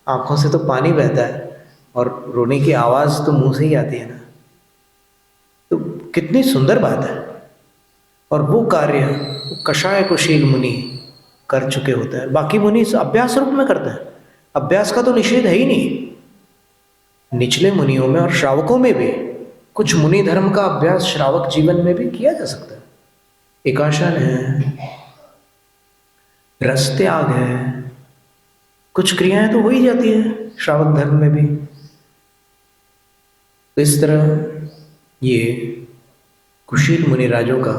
S1: आंखों से तो पानी बहता है और रोने की आवाज तो मुंह से ही आती है ना। तो कितनी सुंदर बात है। और वो कार्य कषाय कुशील मुनि कर चुके होते हैं। बाकी मुनि अभ्यास रूप में करते हैं, अभ्यास का तो निषेध है ही नहीं। निचले मुनियों में और श्रावकों में भी कुछ मुनि धर्म का अभ्यास श्रावक जीवन में भी किया जा सकता है। एकाशन है, रस त्याग है, कुछ क्रियाएं तो हो ही जाती है श्रावक धर्म में भी। तो इस तरह ये कुशील मुनि राजों का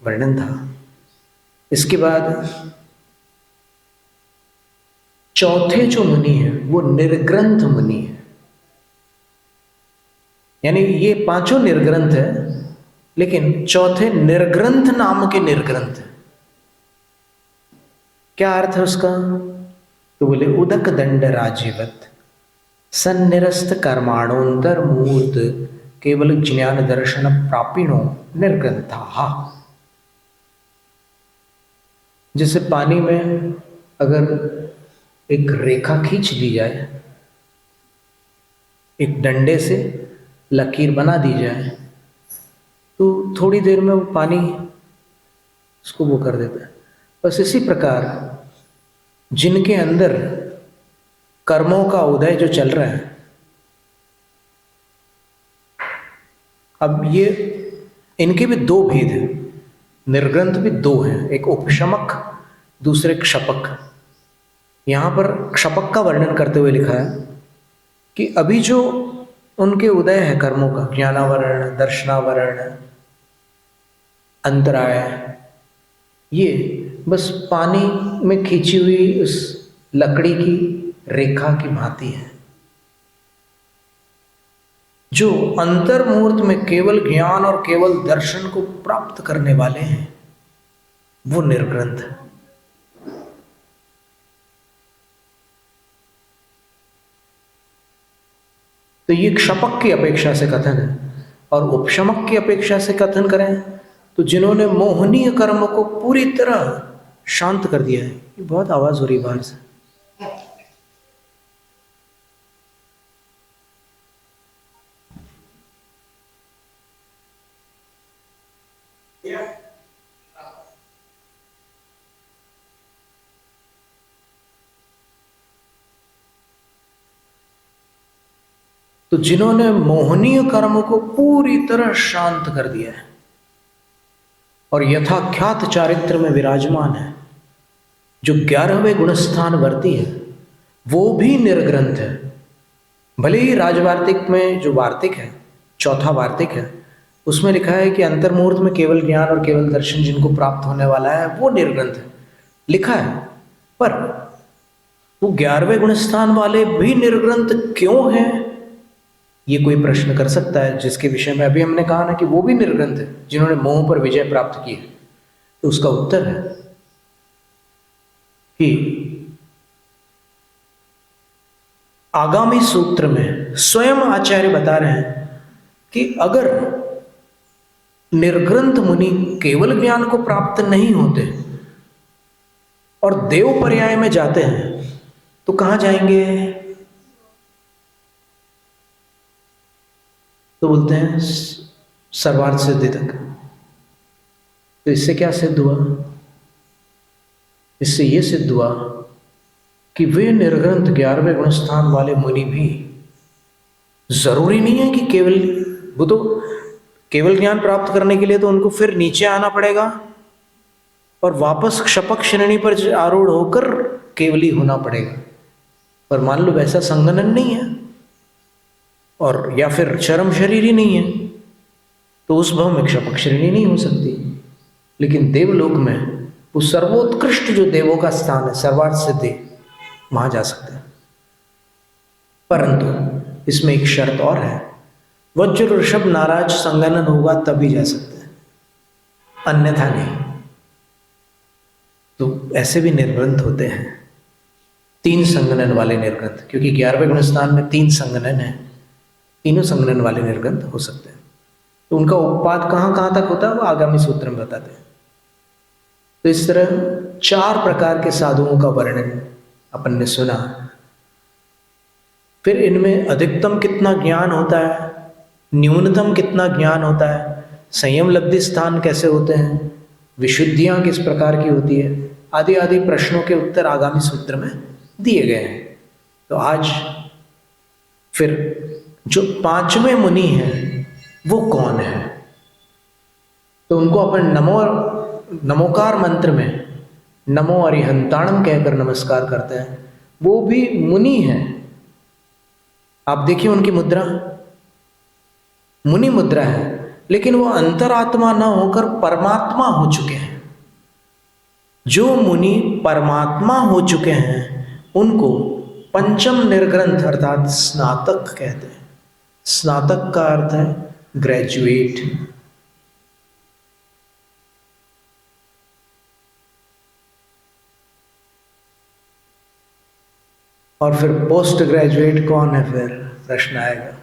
S1: वर्णन था। इसके बाद चौथे जो मुनि है वो निर्ग्रंथ मुनि है। यानी ये पांचों निर्ग्रंथ है, लेकिन चौथे निर्ग्रंथ नाम के निर्ग्रंथ है। क्या अर्थ है उसका? तो बोले उदक दंड राजीवत सन्निरस्त कर्माणोंतर मूर्त केवल ज्ञान दर्शन प्रापिणो निर्ग्रंथा। जैसे पानी में अगर एक रेखा खींच दी जाए, एक डंडे से लकीर बना दी जाए, तो थोड़ी देर में वो पानी उसको वो कर देता है। बस इसी प्रकार जिनके अंदर कर्मों का उदय जो चल रहा है, अब ये इनके भी दो भेद हैं, निर्ग्रंथ भी दो हैं, एक उपशमक, दूसरे क्षपक। यहाँ पर क्षपक का वर्णन करते हुए लिखा है कि अभी जो उनके उदय है कर्मों का, ज्ञानावरण, दर्शनावरण, अंतराय, ये बस पानी में खींची हुई उस लकड़ी की रेखा की भांति है। जो अंतर्मुहूर्त में केवल ज्ञान और केवल दर्शन को प्राप्त करने वाले हैं, वो निर्ग्रंथ है। तो ये क्षपक की अपेक्षा से कथन है। और उपशमक की अपेक्षा से कथन करें तो जिन्होंने मोहनीय कर्म को पूरी तरह शांत कर दिया है। ये बहुत आवाज हो रही बाहर से। तो जिन्होंने मोहनीय कर्म को पूरी तरह शांत कर दिया है और यथाख्यात चारित्र में विराजमान है, जो 11वें गुणस्थान वर्ती है, वो भी निर्ग्रंथ है। भले ही राजवार्तिक में जो वार्तिक है, चौथा वार्तिक है, उसमें लिखा है कि अंतर्मुहूर्त में केवल ज्ञान और केवल दर्शन जिनको प्राप्त होने वाला है वो निर्ग्रंथ है, लिखा है। पर वो 11वें गुणस्थान वाले भी निर्ग्रंथ क्यों हैं, ये कोई प्रश्न कर सकता है, जिसके विषय में अभी हमने कहा ना कि वो भी निर्ग्रंथ है जिन्होंने मोह पर विजय प्राप्त की है। तो उसका उत्तर है कि आगामी सूत्र में स्वयं आचार्य बता रहे हैं कि अगर निर्ग्रंथ मुनि केवल ज्ञान को प्राप्त नहीं होते और देव पर्याय में जाते हैं तो कहां जाएंगे? तो बोलते हैं सर्वार्थ सिद्धि तक। तो इससे क्या सिद्ध हुआ? इससे यह सिद्ध हुआ कि वे निर्ग्रंथ 11वें गुणस्थान वाले मुनि भी जरूरी नहीं है कि केवल, वो तो केवल ज्ञान प्राप्त करने के लिए तो उनको फिर नीचे आना पड़ेगा और वापस क्षपक श्रेणी पर आरूढ़ होकर केवली होना पड़ेगा। पर मान लो वैसा संगनन नहीं है और या फिर चरम शरीर ही नहीं है, तो उस भाव में क्षपक श्रेणी नहीं हो सकती। लेकिन देवलोक में वो सर्वोत्कृष्ट जो देवों का स्थान है, सर्वार्थ सिद्धि, वहां जा सकते हैं। परंतु इसमें एक शर्त और है, वज्र ऋषभ नाराज संगनन होगा तभी जा सकते हैं, अन्यथा नहीं। तो ऐसे भी निर्ग्रंथ होते हैं, 3 संगनन वाले निर्ग्रंथ, क्योंकि 11वें गुण स्थान में 3 संगनन है, तीनों संगनन वाले निर्ग्रंथ हो सकते हैं। तो उनका उपपाद कहाँ कहाँ तक होता है वो आगामी सूत्र में बताते हैं। तो इस तरह 4 प्रकार के साधुओं का वर्णन अपन ने सुना। फिर इनमें अधिकतम कितना ज्ञान होता है, न्यूनतम कितना ज्ञान होता है, संयम लब्धि स्थान कैसे होते हैं, विशुद्धियां किस प्रकार की होती है, आदि आदि प्रश्नों के उत्तर आगामी सूत्र में दिए गए हैं। तो आज फिर जो 5वें मुनि हैं वो कौन है, तो उनको अपन नमोकार मंत्र में नमो अरिहंताणम कहकर नमस्कार करते हैं। वो भी मुनि हैं। आप देखिए उनकी मुद्रा मुनि मुद्रा है, लेकिन वो अंतरात्मा न होकर परमात्मा हो चुके हैं। जो मुनि परमात्मा हो चुके हैं उनको पंचम निर्ग्रंथ अर्थात स्नातक कहते हैं। स्नातक का अर्थ है ग्रेजुएट। और फिर पोस्ट ग्रेजुएट कौन है, फिर प्रश्न आएगा,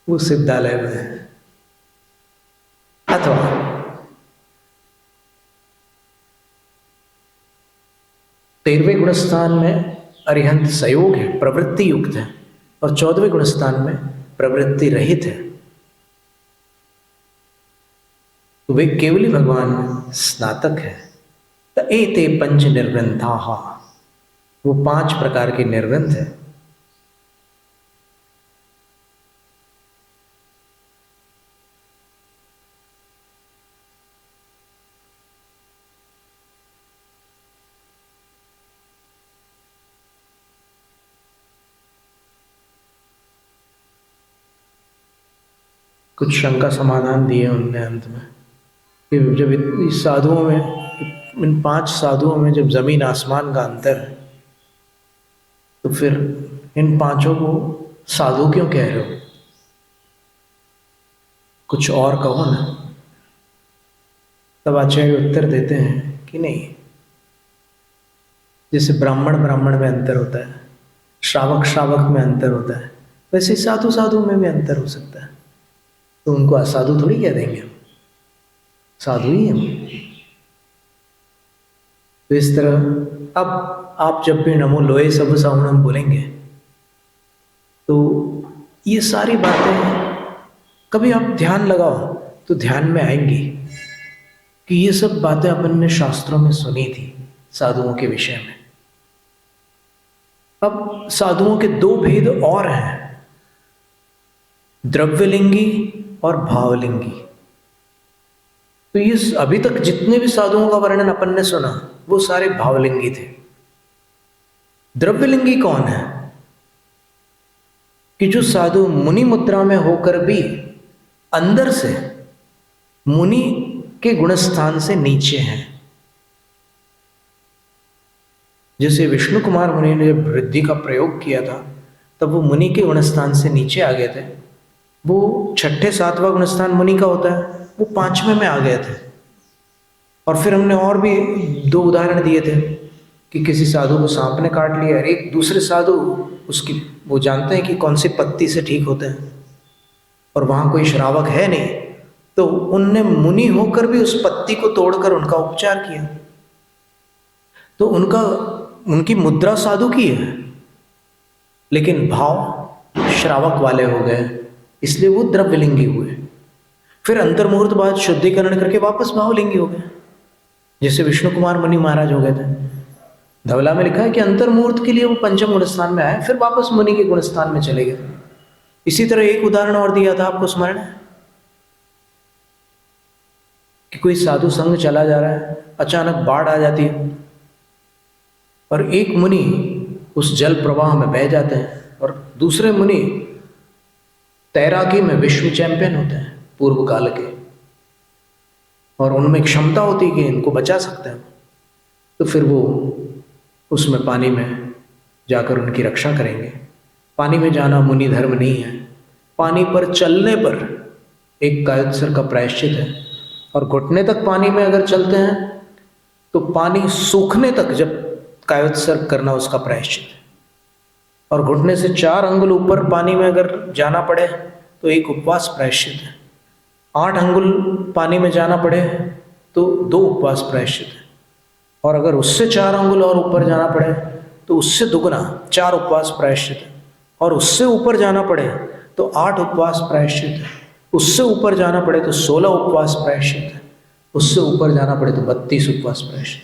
S1: वो सिद्धालय में है। अथवा तेरहवें गुणस्थान में अरिहंत संयोग है, प्रवृत्ति युक्त है, और 14वें गुणस्थान में प्रवृत्ति रहित है। तो वे केवली भगवान स्नातक है। तो एते पंच निर्ग्रंथाः, वो 5 प्रकार के निर्ग्रंथ है। कुछ शंका समाधान दिए उनने अंत में कि जब इस साधुओं में, इन 5 साधुओं में जब जमीन आसमान का अंतर है, तो फिर इन 5 को साधु क्यों कह रहे हो, कुछ और कहो ना। तब आचार्य उत्तर देते हैं कि नहीं, जैसे ब्राह्मण ब्राह्मण में अंतर होता है, श्रावक श्रावक में अंतर होता है, वैसे साधु साधु में भी अंतर हो सकता है। तो उनको असाधु थोड़ी कह देंगे, हम साधु ही हम। तो इस तरह अब आप जब भी नमो लोए सब सावणम बोलेंगे तो ये सारी बातें कभी आप ध्यान लगाओ तो ध्यान में आएंगी कि ये सब बातें अपन ने शास्त्रों में सुनी थी साधुओं के विषय में। अब साधुओं के 2 भेद और हैं, द्रव्यलिंगी और भावलिंगी। तो ये अभी तक जितने भी साधुओं का वर्णन अपन ने सुना वो सारे भावलिंगी थे। द्रव्यलिंगी कौन है, कि जो साधु मुनि मुद्रा में होकर भी अंदर से मुनि के गुणस्थान से नीचे हैं। जैसे विष्णु कुमार मुनि ने जब वृद्धि का प्रयोग किया था तब वो मुनि के गुणस्थान से नीचे आ गए थे। वो 6ठे 7वां गुणस्थान मुनि का होता है, वो 5वें में आ गए थे। और फिर हमने और भी 2 उदाहरण दिए थे कि किसी साधु को सांप ने काट लिया, एक दूसरे साधु उसकी वो जानते हैं कि कौन सी पत्ती से ठीक होते हैं और वहाँ कोई श्रावक है नहीं, तो उनने मुनि होकर भी उस पत्ती को तोड़कर उनका उपचार किया। तो उनकी मुद्रा साधु की है, लेकिन भाव श्रावक वाले हो गए, इसलिए वो द्रव्यलिंगी हुए। फिर अंतर्मुहूर्त बाद शुद्धिकरण करके वापस भावलिंगी हो गए, जैसे विष्णु कुमार मुनि महाराज हो गए थे। धवला में लिखा है कि अंतर्मुहूर्त के लिए वो पंचम गुणस्थान में आए, फिर वापस मुनि के गुणस्थान में चले गए। इसी तरह एक उदाहरण और दिया था, आपको स्मरण है कि कोई साधु संघ चला जा रहा है, अचानक बाढ़ आ जाती है और एक मुनि उस जल प्रवाह में बह जाते हैं और दूसरे मुनि तैराकी में विश्व चैंपियन होते हैं पूर्व काल के। और उनमें क्षमता होती है कि इनको बचा सकते हैं, तो फिर वो उसमें पानी में जाकर उनकी रक्षा करेंगे। पानी में जाना मुनि धर्म नहीं है। पानी पर चलने पर एक कायोत्सर्ग का प्रायश्चित है, और घुटने तक पानी में अगर चलते हैं तो पानी सूखने तक जब कायोत्सर्ग करना उसका प्रायश्चित है। और घुटने से 4 अंगुल ऊपर पानी में अगर जाना पड़े तो एक उपवास प्रायश्चित है। 8 अंगुल पानी में जाना पड़े तो 2 उपवास प्रायश्चित है। और अगर उससे 4 अंगुल और ऊपर जाना पड़े तो उससे दुगना 4 उपवास प्रायश्चित है। और उससे ऊपर जाना पड़े तो 8 उपवास प्रायश्चित है। उससे ऊपर जाना पड़े तो 16 उपवास प्रायश्चित है। उससे ऊपर जाना पड़े तो 32 उपवास प्रायश्चित।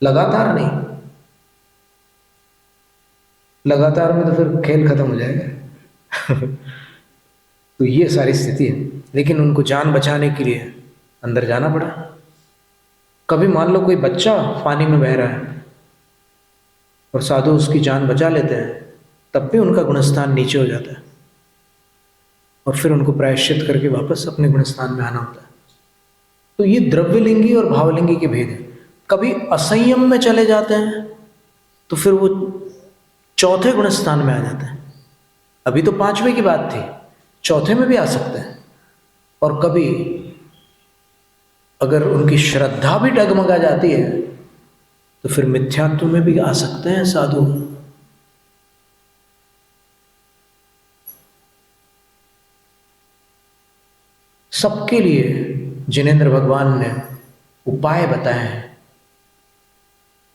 S1: लगातार नहीं, लगातार में तो फिर खेल खत्म हो जाएगा। तो ये सारी स्थिति है, लेकिन उनको जान बचाने के लिए अंदर जाना पड़ा। कभी मान लो कोई बच्चा पानी में बह रहा है और साधु उसकी जान बचा लेते हैं, तब भी उनका गुणस्थान नीचे हो जाता है, और फिर उनको प्रायश्चित करके वापस अपने गुणस्थान में आना होता है। तो ये द्रव्यलिंगी और भावलिंगी के भेद है। कभी असंयम में चले जाते हैं तो फिर वो चौथे गुणस्थान में आ जाते हैं। अभी तो 5वें की बात थी, चौथे में भी आ सकते हैं। और कभी अगर उनकी श्रद्धा भी डगमगा जाती है तो फिर मिथ्यात्व में भी आ सकते हैं साधु। सबके लिए जिनेंद्र भगवान ने उपाय बताए हैं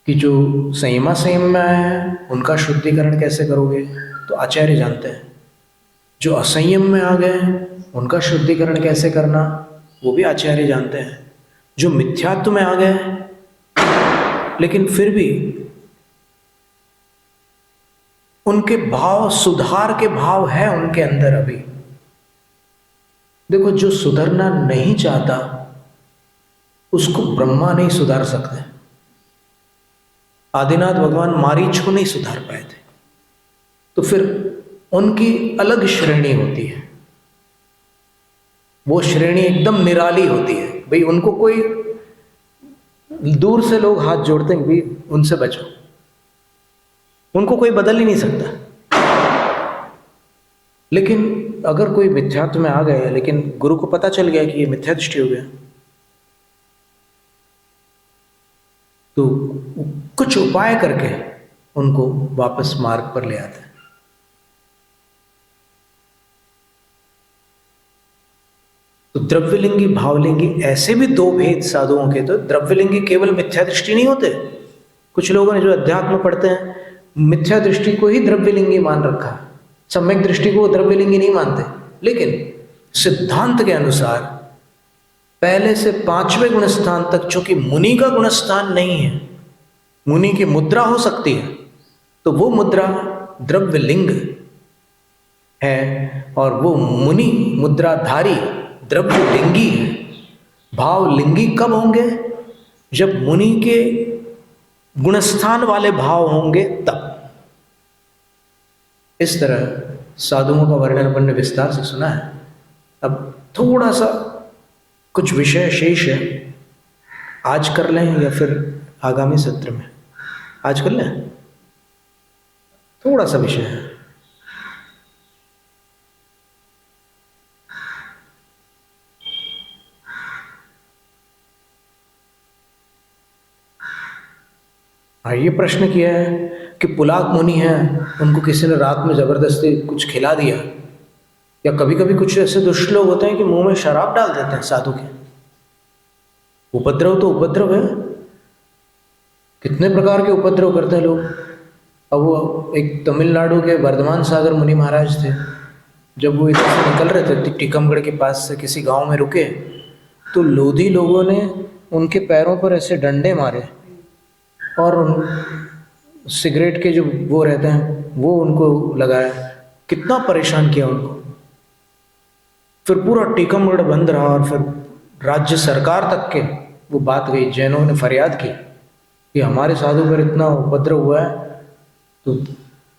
S1: कि जो संयम में आए हैं उनका शुद्धिकरण कैसे करोगे, तो आचार्य जानते हैं। जो असंयम में आ गए उनका शुद्धिकरण कैसे करना, वो भी आचार्य जानते हैं। जो मिथ्यात्व में आ गए लेकिन फिर भी उनके भाव, सुधार के भाव है उनके अंदर अभी। देखो, जो सुधरना नहीं चाहता उसको ब्रह्मा नहीं सुधार सकते। आदिनाथ भगवान मारीच को नहीं सुधार पाए थे, तो फिर उनकी अलग श्रेणी होती है। वो श्रेणी एकदम निराली होती है। भाई उनको कोई दूर से लोग हाथ जोड़ते हैं, भाई उनसे बचो, उनको कोई बदल ही नहीं सकता। लेकिन अगर कोई मिथ्यात्व में आ गया, लेकिन गुरु को पता चल गया कि ये मिथ्या दृष्टि हो गया, तो कुछ उपाय करके उनको वापस मार्ग पर ले आते हैं। तो द्रव्यलिंगी, भावलिंगी, ऐसे भी 2 भेद साधुओं के। तो द्रव्यलिंगी केवल मिथ्या दृष्टि नहीं होते। कुछ लोगों ने जो अध्यात्म पढ़ते हैं मिथ्या दृष्टि को ही द्रव्यलिंगी मान रखा है, सम्यक दृष्टि को द्रव्यलिंगी नहीं मानते। लेकिन सिद्धांत के अनुसार पहले से 5वें गुणस्थान तक, चूंकि मुनि का गुणस्थान नहीं है, मुनि की मुद्रा हो सकती है, तो वो मुद्रा द्रव्यलिंग है, और वो मुनि मुद्राधारी द्रव्यलिंगी है। भावलिंगी कब होंगे? जब मुनि के गुणस्थान वाले भाव होंगे तब। इस तरह साधुओं का वर्णन अपन ने विस्तार से सुना है। अब थोड़ा सा कुछ विषय शेष है, आज कर लें या फिर आगामी सत्र में? आज कर लें, थोड़ा सा विषय है। ये प्रश्न किया है कि पुलाक मुनि हैं, उनको किसी ने रात में जबरदस्ती कुछ खिला दिया, या कभी कभी कुछ ऐसे दुष्ट लोग होते हैं कि मुंह में शराब डाल देते हैं साधु के। उपद्रव तो उपद्रव है, कितने प्रकार के उपद्रव करते हैं लोग। अब वो एक तमिलनाडु के वर्धमान सागर मुनि महाराज थे, जब वो इधर से निकल रहे थे टीकमगढ़ के पास से, किसी गांव में रुके, तो लोधी लोगों ने उनके पैरों पर ऐसे डंडे मारे, और सिगरेट के जो वो रहते हैं वो उनको लगाया। कितना परेशान किया उनको। फिर पूरा टीकमगढ़ बंद रहा, और फिर राज्य सरकार तक के वो बात गई। जैनों ने फरियाद की कि हमारे साधु पर इतना उपद्रव हुआ है। तो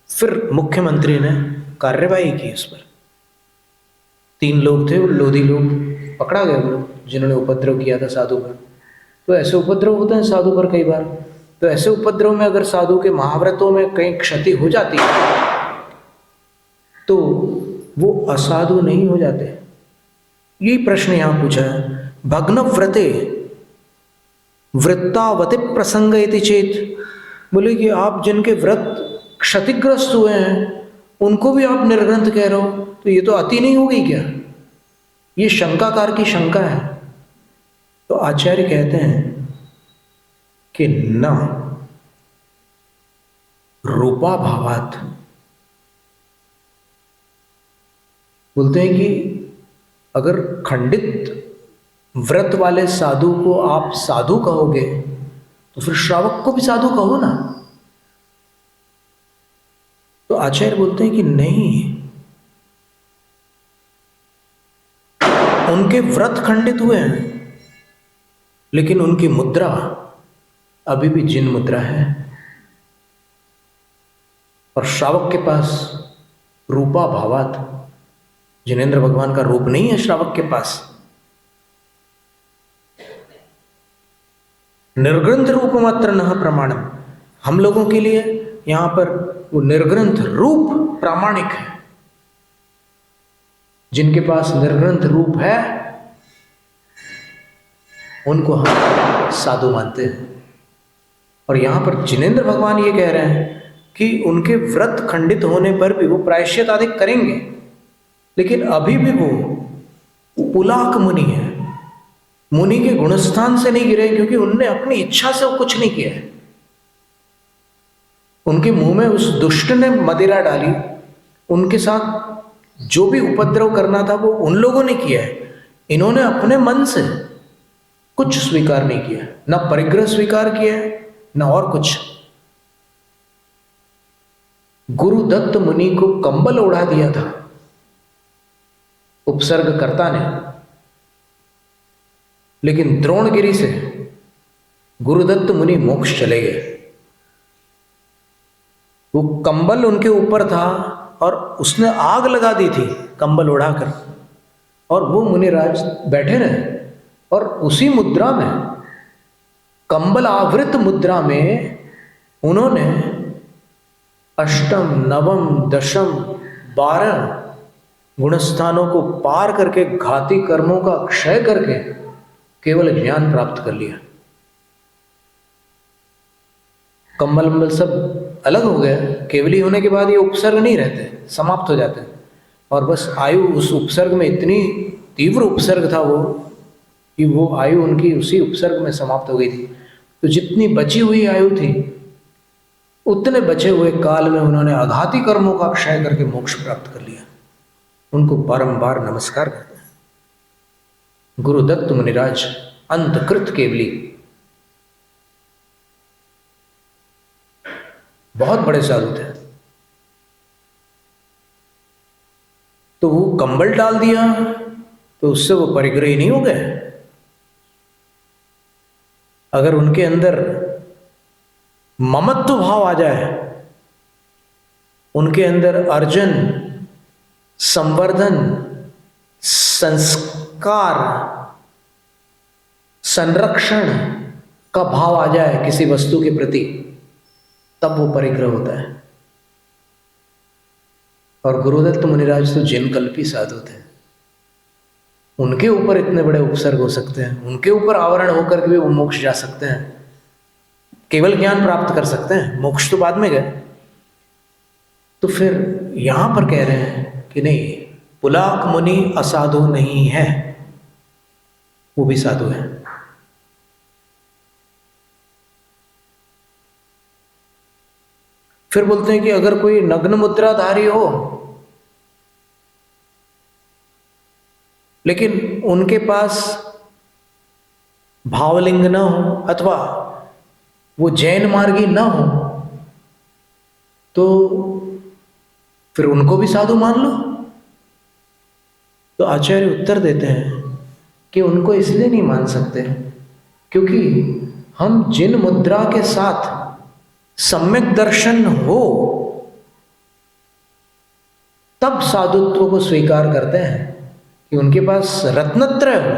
S1: फिर मुख्यमंत्री ने कार्रवाई की उस पर। 3 लोग थे, वो लोधी लोग, पकड़ा गया वो लोग, जिन्होंने उपद्रव किया था साधु पर। तो ऐसे उपद्रव होते हैं साधु पर कई बार। तो ऐसे उपद्रव में अगर साधु के महाव्रतों में कहीं क्षति हो जाती है तो वो असाधु नहीं हो जाते। यही प्रश्न यहां पूछा है, भग्न व्रते वृत्तावति प्रसंग इति चेत। बोले कि आप जिनके व्रत क्षतिग्रस्त हुए हैं उनको भी आप निर्ग्रंथ कह रहे हो, तो ये तो अति नहीं हो गई क्या? ये शंकाकार की शंका है। तो आचार्य कहते हैं कि न रूपा भावात, बोलते हैं कि अगर खंडित व्रत वाले साधु को आप साधु कहोगे तो फिर श्रावक को भी साधु कहो ना। तो आचार्य बोलते हैं कि नहीं, उनके व्रत खंडित हुए हैं लेकिन उनकी मुद्रा अभी भी जिन मुद्रा है, और श्रावक के पास रूपा भावात, जिनेंद्र भगवान का रूप नहीं है श्रावक के पास। निर्ग्रंथ रूप मात्र न प्रमाणम, हम लोगों के लिए यहां पर वो निर्ग्रंथ रूप प्रामाणिक है। जिनके पास निर्ग्रंथ रूप है उनको हम साधु मानते हैं। और यहां पर जिनेंद्र भगवान ये कह रहे हैं कि उनके व्रत खंडित होने पर भी वो प्रायश्चित आदि करेंगे, लेकिन अभी भी वो पुलाक मुनि है, मुनि के गुणस्थान से नहीं गिरे, क्योंकि उनने अपनी इच्छा से वो कुछ नहीं किया है। उनके मुंह में उस दुष्ट ने मदिरा डाली, उनके साथ जो भी उपद्रव करना था वो उन लोगों ने किया है। इन्होंने अपने मन से कुछ स्वीकार नहीं किया, ना परिग्रह स्वीकार किया है ना और कुछ। गुरुदत्त मुनि को कंबल ओढ़ा दिया था उपसर्गकर्ता ने, लेकिन द्रोणगिरी से गुरुदत्त मुनि मोक्ष चले गए। वो कंबल उनके ऊपर था और उसने आग लगा दी थी कंबल उड़ाकर, और वो मुनिराज बैठे रहे। और उसी मुद्रा में, कंबल आवृत मुद्रा में, उन्होंने अष्टम नवम दशम 12 गुणस्थानों को पार करके, घाती कर्मों का क्षय करके केवल ज्ञान प्राप्त कर लिया। कंबल वंबल सब अलग हो गया, केवली होने के बाद ये उपसर्ग नहीं रहते, समाप्त हो जाते हैं। और बस आयु उस उपसर्ग में इतनी तीव्र उपसर्ग था वो कि वो आयु उनकी उसी उपसर्ग में समाप्त हो गई थी। तो जितनी बची हुई आयु थी उतने बचे हुए काल में उन्होंने आघाती कर्मों का क्षय करके मोक्ष प्राप्त कर लिया। उनको बारंबार नमस्कार करते हैं। गुरुदत्त मुनिराज अंतकृत केवली, बहुत बड़े साधु थे। तो वो कंबल डाल दिया तो उससे वो परिग्रही नहीं हो गए। अगर उनके अंदर ममत्व भाव आ जाए, उनके अंदर अर्जन, संवर्धन, संस्कार, संरक्षण का भाव आ जाए किसी वस्तु के प्रति, तब वो परिग्रह होता है। और गुरुदत्त मुनिराज तो जिनकल्पी साधु थे, उनके ऊपर इतने बड़े उपसर्ग हो सकते हैं, उनके ऊपर आवरण होकर के भी वो मोक्ष जा सकते हैं, केवल ज्ञान प्राप्त कर सकते हैं, मोक्ष तो बाद में गए। तो फिर यहां पर कह रहे हैं कि नहीं, पुलाक मुनि असाधु नहीं है, वो भी साधु है। फिर बोलते हैं कि अगर कोई नग्न मुद्राधारी हो लेकिन उनके पास भावलिंग न हो अथवा वो जैन मार्गी न हो, तो फिर उनको भी साधु मान लो। तो आचार्य उत्तर देते हैं कि उनको इसलिए नहीं मान सकते क्योंकि हम जिन मुद्रा के साथ सम्यक दर्शन हो तब साधुत्व को स्वीकार करते हैं कि उनके पास रत्नत्रय हो,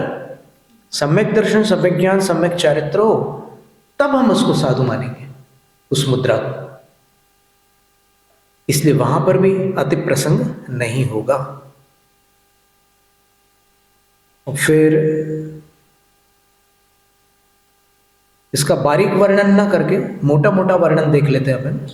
S1: सम्यक दर्शन, सम्यक ज्ञान, सम्यक चारित्र हो, तब हम उसको साधु मानेंगे, उस मुद्रा को। इसलिए वहां पर भी अति प्रसंग नहीं होगा। और फिर इसका बारीक वर्णन ना करके मोटा मोटा वर्णन देख लेते हैं अपन।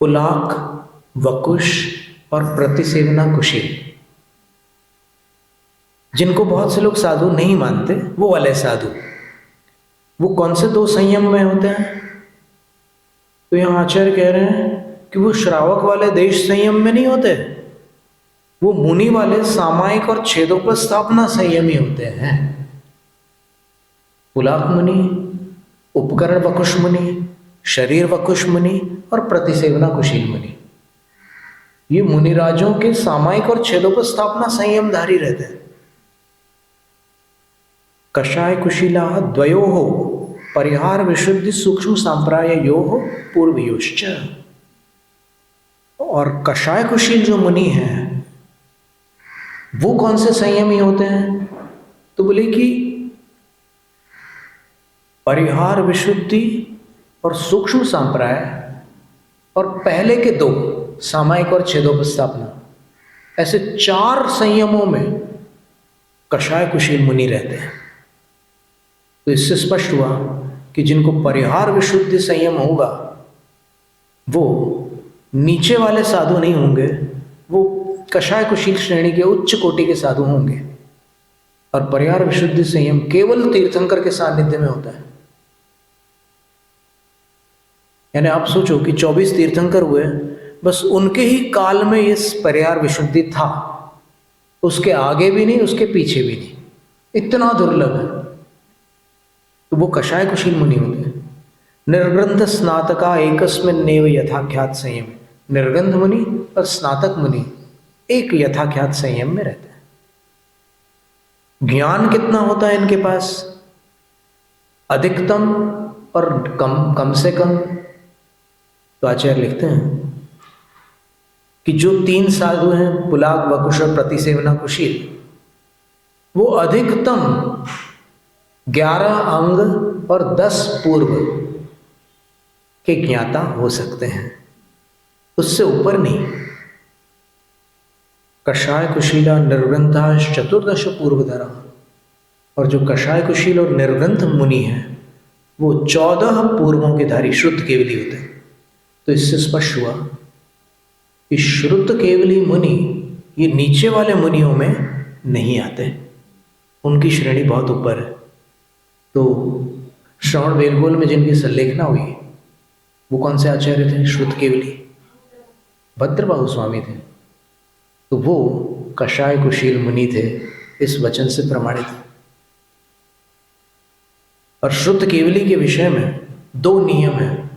S1: पुलाक, वकुश और प्रतिसेवना कुशी, जिनको बहुत से लोग साधु नहीं मानते, वो वाले साधु, वो कौन से दो संयम में होते हैं? तो यहां आचार्य कह रहे हैं कि वो श्रावक वाले देश संयम में नहीं होते, वो मुनि वाले सामायिक और छेदोपस्थापना संयमी होते हैं। पुलाक मुनि, उपकरण वकुश मुनि, शरीर वकुश मुनि और प्रतिसेवना कुशील मुनि, ये मुनिराजों के सामायिक और छेदोपस्थापना संयमधारी रहते हैं। कषाय कुशीला द्वयोः परिहार विशुद्धि सूक्ष्म सांप्राययोः पूर्वयोश्च। और कषाय कुशील जो मुनि हैं वो कौन से संयमी होते हैं? तो बोले कि परिहार विशुद्धि और सूक्ष्म सांप्राय और पहले के दो सामायिक और छेदोपस्थापना, ऐसे 4 संयमों में कषाय कुशील मुनि रहते हैं। तो इससे स्पष्ट हुआ कि जिनको परिहार विशुद्धि संयम होगा वो नीचे वाले साधु नहीं होंगे, वो कषाय कुशील श्रेणी के उच्च कोटि के साधु होंगे। और परिहार विशुद्धि संयम केवल तीर्थंकर के सानिध्य में होता है। यानी आप सोचो कि 24 तीर्थंकर हुए, बस उनके ही काल में ये परिहार विशुद्धि था, उसके आगे भी नहीं, उसके पीछे भी नहीं, इतना दुर्लभ है। तो वो कषाय कुशील मुनि होते हैं। निर्ग्रंथ स्नातका एकस्मिन्नेव यथाख्यात संयम, निर्ग्रंथ मुनि और स्नातक मुनि एक यथाख्यात संयम में रहते हैं। ज्ञान कितना होता है इनके पास? अधिकतम और कम से कम। तो आचार्य लिखते हैं कि जो 3 साधु हैं, पुलाक, वकुश और प्रतिसेवना कुशील, वो अधिकतम 11 अंग और 10 पूर्व के ज्ञाता हो सकते हैं, उससे ऊपर नहीं। कषाय कुशीला निर्ग्रंथा 14 पूर्वधरा, और जो कषाय कुशील और निर्ग्रंथ मुनि हैं वो 14 पूर्वों के धारी शुद्ध केवली होते हैं। तो इससे स्पष्ट हुआ कि श्रुत केवली मुनि ये नीचे वाले मुनियों में नहीं आते, उनकी श्रेणी बहुत ऊपर है। तो श्रवण बेलगोल में जिनकी संलेखना हुई वो कौन से आचार्य थे? श्रुत केवली भद्रबाहु स्वामी थे। तो वो कषाय कुशील मुनि थे, इस वचन से प्रमाणित है। और श्रुत केवली के विषय में 2 नियम हैं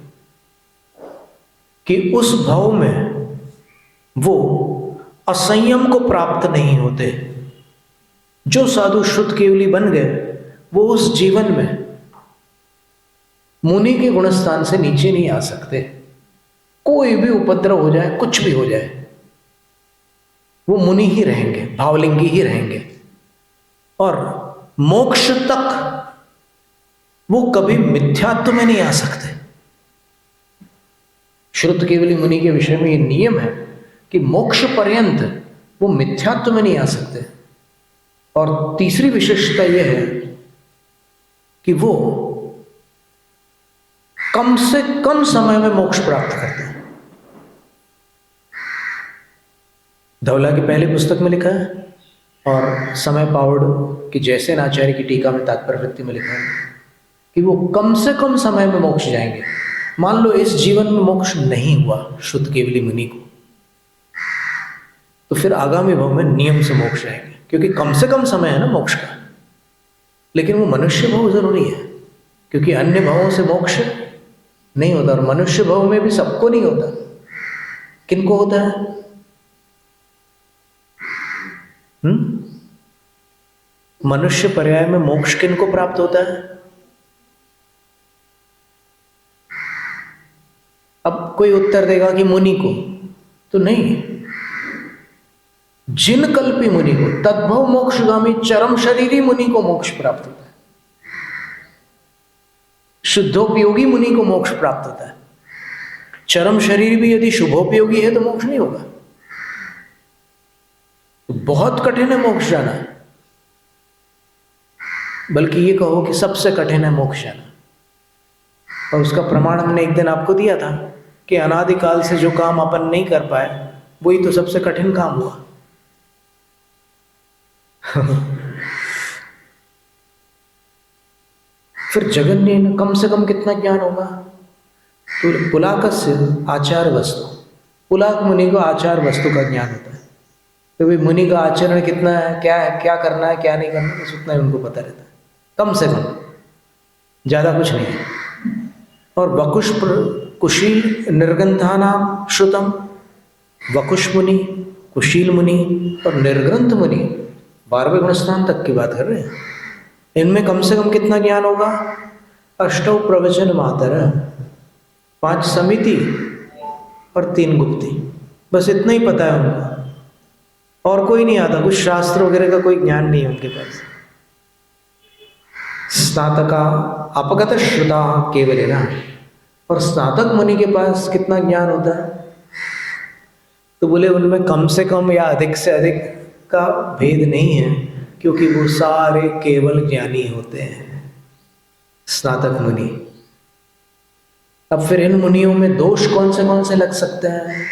S1: कि उस भाव में वो असंयम को प्राप्त नहीं होते। जो साधु श्रुत केवली बन गए वो उस जीवन में मुनि के गुणस्थान से नीचे नहीं आ सकते। कोई भी उपद्रव हो जाए, कुछ भी हो जाए, वो मुनि ही रहेंगे, भावलिंगी ही रहेंगे। और मोक्ष तक वो कभी मिथ्यात्व में नहीं आ सकते। श्रुत केवली मुनि के विषय में ये नियम है कि मोक्ष पर्यंत वो मिथ्यात्व में नहीं आ सकते। और तीसरी विशेषता यह है कि वो कम से कम समय में मोक्ष प्राप्त करते हैं। धवला की पहली पुस्तक में लिखा है और समय पावड़ की जैसे आचार्य की टीका में तात्पर्य वृत्ति में लिखा है कि वो कम से कम समय में मोक्ष जाएंगे। मान लो इस जीवन में मोक्ष नहीं हुआ शुद्ध केवली मुनि को, तो फिर आगामी भाव में नियम से मोक्ष जाएंगे, क्योंकि कम से कम समय है ना मोक्ष का। लेकिन वो मनुष्य भाव जरूरी है। क्योंकि अन्य भावों से मोक्ष नहीं होता, और मनुष्य भाव में भी सबको नहीं होता। किनको होता है? मनुष्य पर्याय में मोक्ष किनको प्राप्त होता है? अब कोई उत्तर देगा कि मुनि को, तो नहीं, जिन कल्पी मुनि को, तद्भव मोक्षगामी चरम शरीरी मुनि को मोक्ष प्राप्त होता है। शुद्धोपयोगी मुनि को मोक्ष प्राप्त होता है। चरम शरीर भी यदि शुभोपयोगी है तो मोक्ष नहीं होगा। तो बहुत कठिन है मोक्ष जाना, बल्कि ये कहो कि सबसे कठिन है मोक्ष जाना। और उसका प्रमाण हमने एक दिन आपको दिया था कि अनादिकाल से जो काम अपन नहीं कर पाए वही तो सबसे कठिन काम हुआ। फिर जगन्य कम से कम कितना ज्ञान होगा? तो पुलाकस्य आचार वस्तु, पुलाक मुनि को आचार वस्तु का ज्ञान होता है। तो भाई मुनि का आचरण कितना है, क्या करना है, क्या नहीं करना, बस उतना ही उनको पता रहता है, कम से कम, ज़्यादा कुछ नहीं है। और वकुश कुशील निर्ग्रंथा नाम श्रुतम, वकुश मुनि, कुशील मुनि और निर्ग्रंथ मुनि, 12वें गुणस्थान तक की बात कर रहे हैं। इनमें कम से कम कितना ज्ञान होगा? अष्टौ प्रवचन मातर, 5 समिति और 3 गुप्ती, बस इतना ही पता है उनको, और कोई नहीं आता, कुछ शास्त्र वगैरह का कोई ज्ञान नहीं है उनके पास। स्नातका अपगत श्रुता केवल है ना। और स्नातक मुनि के पास कितना ज्ञान होता है? तो बोले उनमें कम से कम या अधिक से अधिक का भेद नहीं है, क्योंकि वो सारे केवल ज्ञानी होते हैं, स्नातक मुनि। अब फिर इन मुनियों में दोष कौन से लग सकते हैं?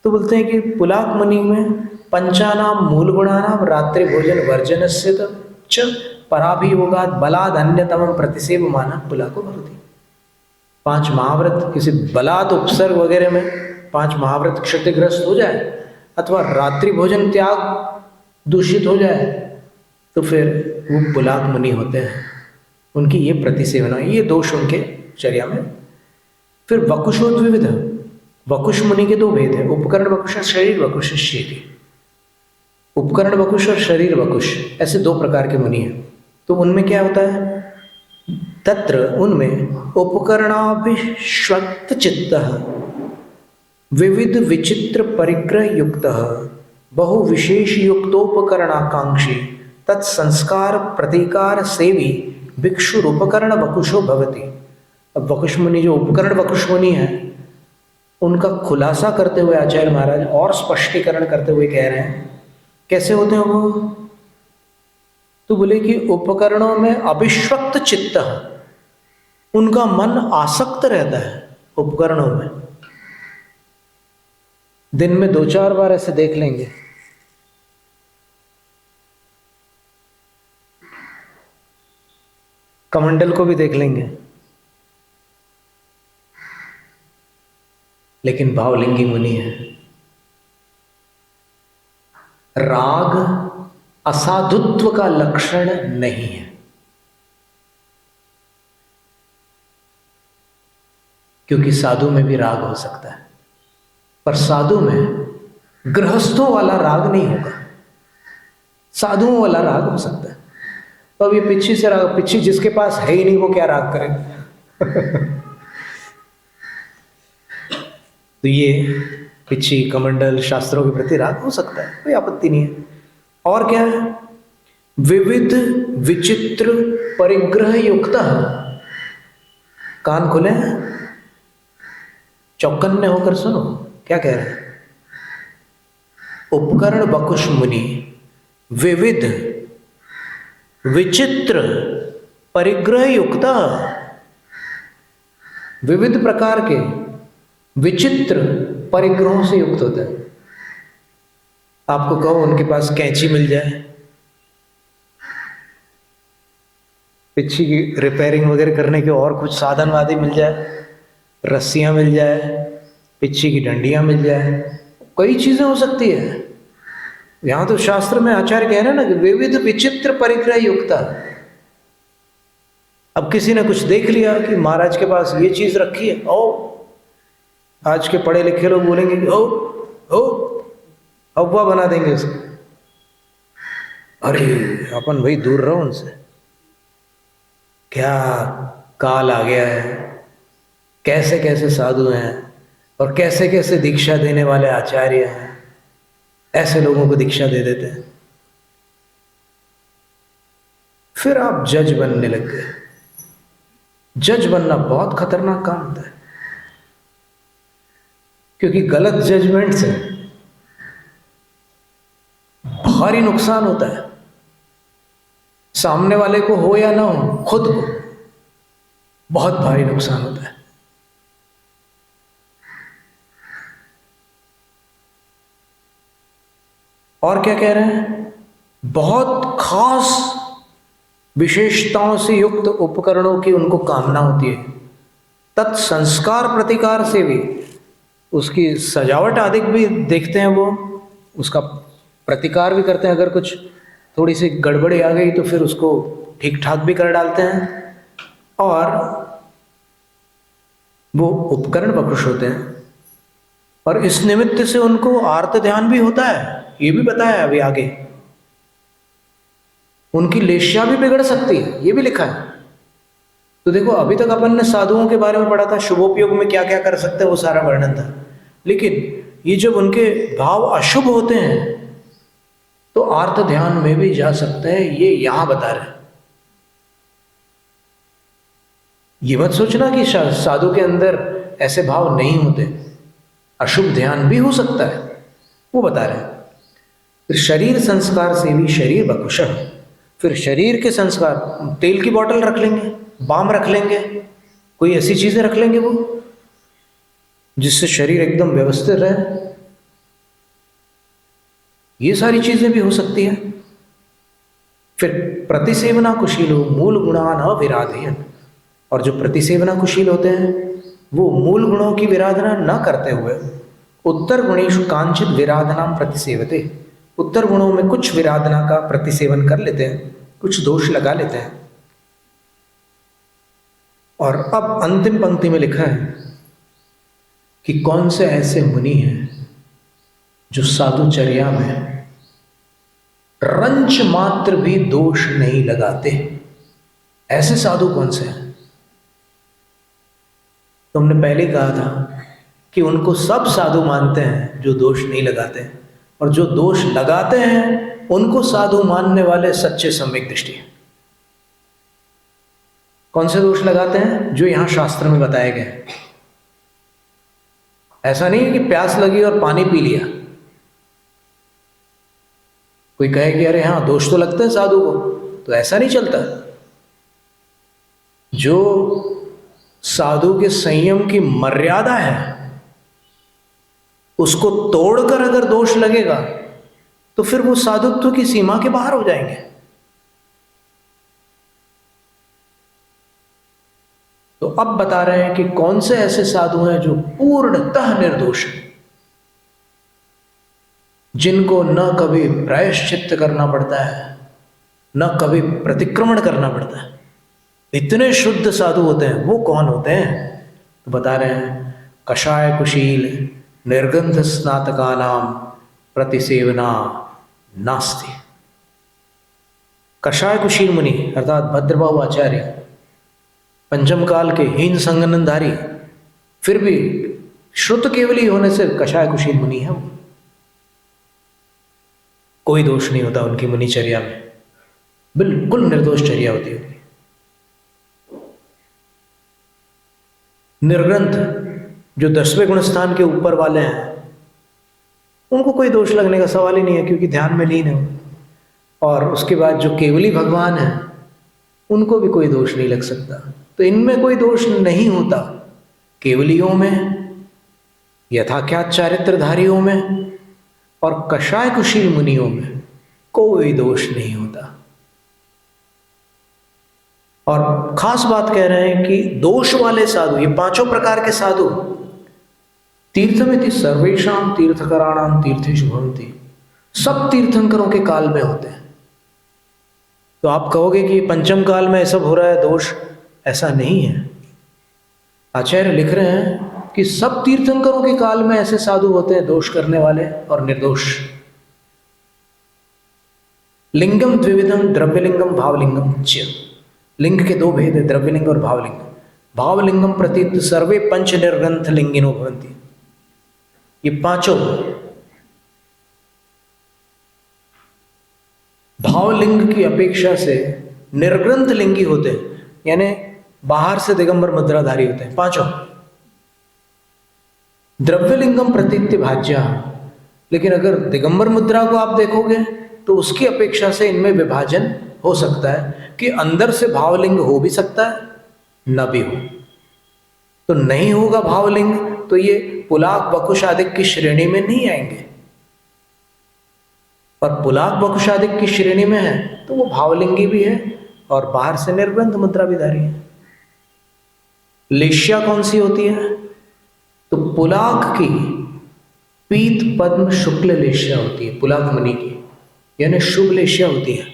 S1: तो बोलते हैं कि पुलाक मुनि में पंचानाम मूल गुणानाम रात्रि भोजन वर्जनस्य च पराभियोगात बलाद अन्यतम प्रतिसेव माना पुलाको भवति। 5 महाव्रत किसी बलात् उपसर्ग वगैरह में 5 महाव्रत क्षतिग्रस्त हो जाए, अथवा रात्रि भोजन त्याग दूषित हो जाए, तो फिर वो पुलाक मुनि होते हैं, उनकी ये प्रतिसेवना, ये दोष उनके चर्या में। फिर वकुशोद्विविध, वकुश मुनि के 2 भेद हैं, उपकरण वकुश और शरीर वकुश श्रेणी। उपकरण वकुश और शरीर वकुश, ऐसे 2 प्रकार के मुनि हैं। तो उनमें क्या होता है? तत्र उनमें उपकरणाभिश्वक्त चित्त, विविध विचित्र परिग्रह युक्त, बहु विशेष युक्तोपकरणाकांक्षी, तत्संस्कार प्रतीकार सेवी भिक्षुर उपकरण वकुशो भवति। अब वकुश मुनि, जो उपकरण वकुश मुनि है, उनका खुलासा करते हुए आचार्य महाराज और स्पष्टीकरण करते हुए कह रहे हैं, कैसे होते हैं वो? तो बोले कि उपकरणों में अभिश्वक्त चित्त, उनका मन आसक्त रहता है उपकरणों में। दिन में 2-4 बार ऐसे देख लेंगे, कमंडल को भी देख लेंगे, लेकिन भावलिंगी मुनि है। राग असाधुत्व का लक्षण नहीं है, क्योंकि साधु में भी राग हो सकता है, पर साधु में गृहस्थों वाला राग नहीं होगा, साधुओं वाला राग हो सकता है। तो अब ये पिच्छी से राग, पिच्छी जिसके पास है ही नहीं वो क्या राग करेगा? तो ये पिच्छी कमंडल शास्त्रों के प्रति राग हो सकता है, कोई आपत्ति नहीं है। और क्या है? विविध विचित्र परिग्रह युक्त, कान खुले हैं, चौकन्ने होकर सुनो क्या कह रहे हैं। उपकरण वकुश मुनि विविध विचित्र परिग्रह युक्त, विविध प्रकार के विचित्र परिग्रहों से युक्त होता है। आपको कहो उनके पास कैंची मिल जाए, पिच्छी की रिपेयरिंग वगैरह करने के और कुछ साधन वादी मिल जाए, रस्सियां मिल जाए, पिच्छी की डंडियां मिल जाए, कई चीजें हो सकती है। यहां तो शास्त्र में आचार्य कह रहे हैं ना कि विविध विचित्र परिग्रह युक्त, अब किसी ने कुछ देख लिया कि महाराज के पास ये चीज रखी है, ओ आज के पढ़े लिखे लोग बोलेंगे कि ओ अफवाह बना देंगे उसको। अरे अपन भाई दूर रहो उनसे, क्या काल आ गया है, कैसे कैसे साधु हैं और कैसे कैसे दीक्षा देने वाले आचार्य हैं, ऐसे लोगों को दीक्षा दे देते हैं। फिर आप जज बनने लग गए। जज बनना बहुत खतरनाक काम होता है, क्योंकि गलत जजमेंट से भारी नुकसान होता है, सामने वाले को हो या ना हो, खुद को बहुत भारी नुकसान होता है। और क्या कह रहे हैं, बहुत खास विशेषताओं से युक्त उपकरणों की उनको कामना होती है। तत्संस्कार प्रतिकार से भी, उसकी सजावट आदि भी देखते हैं, वो उसका प्रतिकार भी करते हैं। अगर कुछ थोड़ी सी गड़बड़ी आ गई तो फिर उसको ठीक ठाक भी कर डालते हैं, और वो उपकरण बखुश होते हैं। और इस निमित्त से उनको आर्त ध्यान भी होता है, ये भी बताया अभी आगे। उनकी लेश्या भी बिगड़ सकती है, ये भी लिखा है। तो देखो, अभी तक अपन ने साधुओं के बारे में पढ़ा था, शुभोपयोग में क्या क्या कर सकते हैं वो सारा वर्णन था। लेकिन ये जब उनके भाव अशुभ होते हैं तो आर्त ध्यान में भी जा सकते हैं, ये यहां बता रहे हैं। ये मत सोचना कि साधु के अंदर ऐसे भाव नहीं होते, अशुभ ध्यान भी हो सकता है, वो बता रहे हैं। फिर शरीर संस्कार से भी शरीर बकुश, फिर शरीर के संस्कार, तेल की बोतल रख लेंगे, बाम रख लेंगे, कोई ऐसी चीजें रख लेंगे वो जिससे शरीर एकदम व्यवस्थित रहे, ये सारी चीजें भी हो सकती है। फिर प्रतिसेवना कुशीलो मूल गुणान अविराधयन, और जो प्रतिसेवना कुशील होते हैं वो मूल गुणों की विराधना न करते हुए उत्तर गुणेषु कांचित विराधना प्रतिसेवते, उत्तर गुणों में कुछ विराधना का प्रतिसेवन कर लेते हैं, कुछ दोष लगा लेते हैं। और अब अंतिम पंक्ति में लिखा है कि कौन से ऐसे मुनि हैं जो साधुचर्या में रंच मात्र भी दोष नहीं लगाते। ऐसे साधु कौन से हैं? तुमने पहले कहा था कि उनको सब साधु मानते हैं जो दोष नहीं लगाते, और जो दोष लगाते हैं उनको साधु मानने वाले सच्चे सम्यक दृष्टि हैं। कौन से दोष लगाते हैं? जो यहां शास्त्र में बताए गए। ऐसा नहीं है कि प्यास लगी और पानी पी लिया। कोई कहे कि अरे हाँ दोष तो लगते हैं साधु को, तो ऐसा नहीं चलता। जो साधु के संयम की मर्यादा है उसको तोड़कर अगर दोष लगेगा तो फिर वो साधुत्व की सीमा के बाहर हो जाएंगे। तो अब बता रहे हैं कि कौन से ऐसे साधु हैं जो पूर्णतः निर्दोष हैं, जिनको न कभी प्रायश्चित्त करना पड़ता है, न कभी प्रतिक्रमण करना पड़ता है। इतने शुद्ध साधु होते हैं। वो कौन होते हैं? तो बता रहे हैं, कषाय कुशील निर्गंध स्नातका नाम प्रतिसेवना नास्ति। कषाय कुशील मुनि अर्थात भद्रबाहु आचार्य, पंचम काल के हीन संगननधारी, फिर भी श्रुत केवली होने से कषाय कुशील मुनि है वो। कोई दोष नहीं होता उनकी मुनिचर्या में, बिल्कुल निर्दोष चर्या होती है। निर्ग्रंथ जो 10वें गुण स्थान के ऊपर वाले हैं उनको कोई दोष लगने का सवाल ही नहीं है, क्योंकि ध्यान में लीन है। और उसके बाद जो केवली भगवान है उनको भी कोई दोष नहीं लग सकता। तो इनमें कोई दोष नहीं होता, केवलियों में, यथाख्यात चारित्रधारियों में और कषाय कुशील मुनियों में कोई दोष नहीं होता। और खास बात कह रहे हैं कि दोष वाले साधु, ये पांचों प्रकार के साधु, तीर्थमिति सर्वेषां तीर्थकराणां तीर्थेषु भवन्ति, सब तीर्थंकरों के काल में होते हैं। तो आप कहोगे कि पंचम काल में सब हो रहा है दोष, ऐसा नहीं है। आचार्य लिख रहे हैं कि सब तीर्थंकरों के काल में ऐसे साधु होते हैं, दोष करने वाले और निर्दोष। लिंगम द्विविधम, द्रव्यलिंगम भावलिंगम च। लिंग के दो भेद है, द्रव्यलिंग और भावलिंग। भावलिंगम प्रतीत सर्वे पंच निर्ग्रंथ लिंगिनो भवन्ति। ये पांचों भावलिंग की अपेक्षा से निर्ग्रंथ लिंगी होते हैं, यानी बाहर से दिगंबर मुद्राधारी होते हैं पांचों। द्रव्यलिंगम प्रतीत्य भाज्या, लेकिन अगर दिगंबर मुद्रा को आप देखोगे तो उसकी अपेक्षा से इनमें विभाजन हो सकता है कि अंदर से भावलिंग हो भी सकता है, न भी हो। तो नहीं होगा भावलिंग तो ये पुलाक बकुश आदि की श्रेणी में नहीं आएंगे, और पुलाक बकुशादिक की श्रेणी में है तो वो भावलिंगी भी है और बाहर से निर्ग्रंथ मुद्रा भी धारी है। लेश्या कौन सी होती है? तो पुलाक की पीत पद्म शुक्ल लेश्या होती है, पुलाक मुनि की, यानी शुभ लेश्या होती है।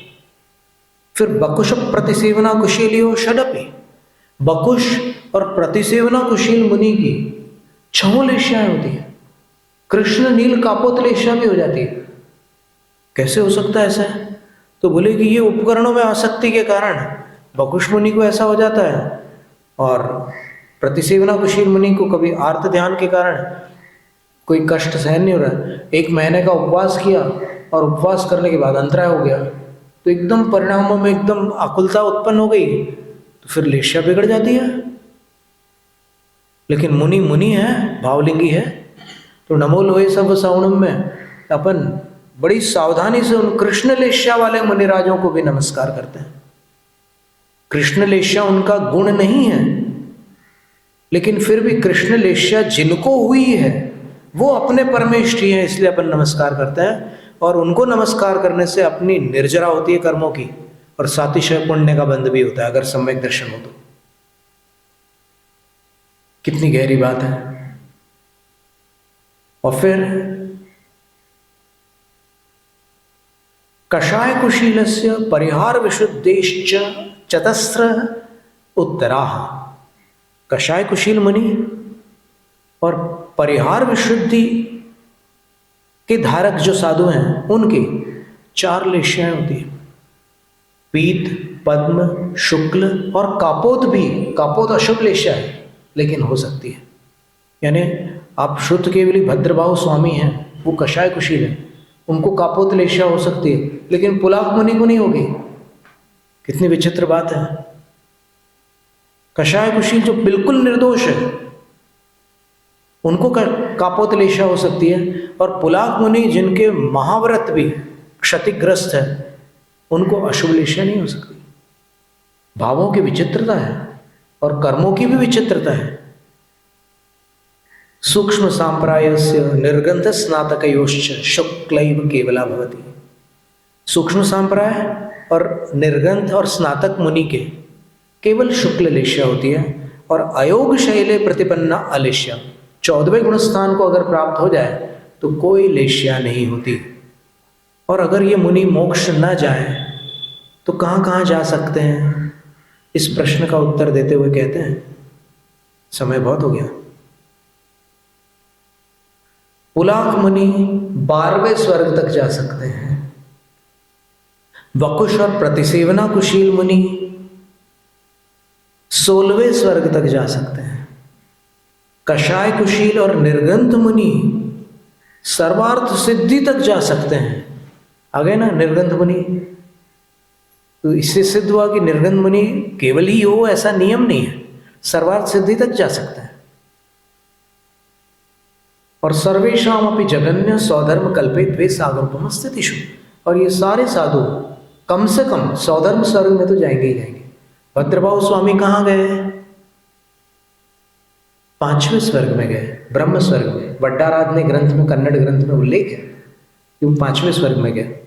S1: फिर बकुश प्रतिसेवना कुशीलियो षडपी, बकुश और प्रतिसेवना कुशील मुनि की 6 लेश्याएं होती है। कृष्ण नील कापोत लेश्या भी हो जाती है। कैसे हो सकता है ऐसा? तो बोले कि ये उपकरणों में आसक्ति के कारण बकुश मुनि को ऐसा हो जाता है, और प्रतिसेवना कुशील मुनि को कभी आर्त ध्यान के कारण कोई कष्ट सहन नहीं हो रहा। 1 महीने का उपवास किया और उपवास करने के बाद अंतराय हो गया, तो एकदम परिणामों में एकदम आकुलता उत्पन्न हो गई, तो फिर लेश्या बिगड़ जाती है। लेकिन मुनि मुनि है, भावलिंगी है। तो नमो लोहे सब सौणम में अपन बड़ी सावधानी से उन कृष्ण लेश्या वाले मुनिराजों को भी नमस्कार करते हैं। कृष्ण लेश्या उनका गुण नहीं है, लेकिन फिर भी कृष्ण लेश्या जिनको हुई है वो अपने परमेष्ठी हैं, इसलिए अपन नमस्कार करते हैं। और उनको नमस्कार करने से अपनी निर्जरा होती है कर्मों की, और सातिशय पुण्य का बंध भी होता है अगर सम्यक दर्शन हो तो। कितनी गहरी बात है। और फिर कषाय कुशीलस्य परिहार विशुद्धेश्च चतस्र उत्तराः। कषाय कुशील मुनि और परिहार विशुद्धि के धारक जो साधु हैं उनकी 4 लेश्याएं होती है। पीत, पद्म, शुक्ल और कापोत भी। कापोत अशुभ लेश्या है लेकिन हो सकती है। यानी आप शुद्ध केवली भद्रभाव स्वामी हैं, वो कषाय कुशील है, उनको कापोत लेश्या हो सकती है, लेकिन पुलाक मुनि को नहीं होगी। कितनी विचित्र बात है। कषाय कुशील जो बिल्कुल निर्दोष है उनको कापोत लेश्या हो सकती है, और पुलाक मुनि जिनके महाव्रत भी क्षतिग्रस्त है उनको अशुभ लेश्या नहीं हो सकती। भावों की विचित्रता है और कर्मों की भी विचित्रता है। सूक्ष्म सांप्रायस्य निर्गंध स्नातकयोश्च शुक्लैव केवला भवति। सूक्ष्म सांप्राय और निर्गंध और स्नातक मुनि के केवल शुक्ल लेश्या होती है, और अयोग शैले प्रतिपन्ना अलेश्या। 14वें गुणस्थान को अगर प्राप्त हो जाए तो कोई लेश्या नहीं होती। और अगर ये मुनि मोक्ष न जाए तो कहाँ कहाँ जा सकते हैं? इस प्रश्न का उत्तर देते हुए कहते हैं, समय बहुत हो गया। पुलाक मुनि 12वें स्वर्ग तक जा सकते हैं। वकुश और प्रतिसेवना कुशील मुनि 16वें स्वर्ग तक जा सकते हैं। कषाय कुशील और निर्गंध मुनि सर्वार्थ सिद्धि तक जा सकते हैं। आ गए ना निर्गंध मुनि? तो इससे सिद्ध हुआ कि निर्गंध मुनि केवल ही हो ऐसा नियम नहीं है, सर्वार्थ सिद्धि तक जा सकते हैं। और सर्वेशाम अपि जगन्य स्वधर्म कल्पे द्वे सागरोपम स्थितिषु। और ये सारे साधु कम से कम स्वधर्म स्वर्ग में तो जाएंगे ही जाएंगे। भद्रभाव स्वामी कहाँ गए? 5वें स्वर्ग में गए, ब्रह्म स्वर्ग में। वड्डाराधने ग्रंथ में, कन्नड़ ग्रंथ में उल्लेख है कि वो 5वें स्वर्ग में गए।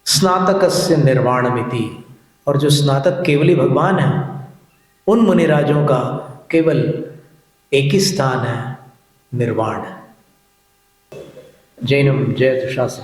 S1: स्नातकस्य निर्वाणमिति। और जो स्नातक केवली भगवान है उन मुनिराजों का केवल एक ही स्थान है, निर्वाण। जैनम जयतु शास्त्र।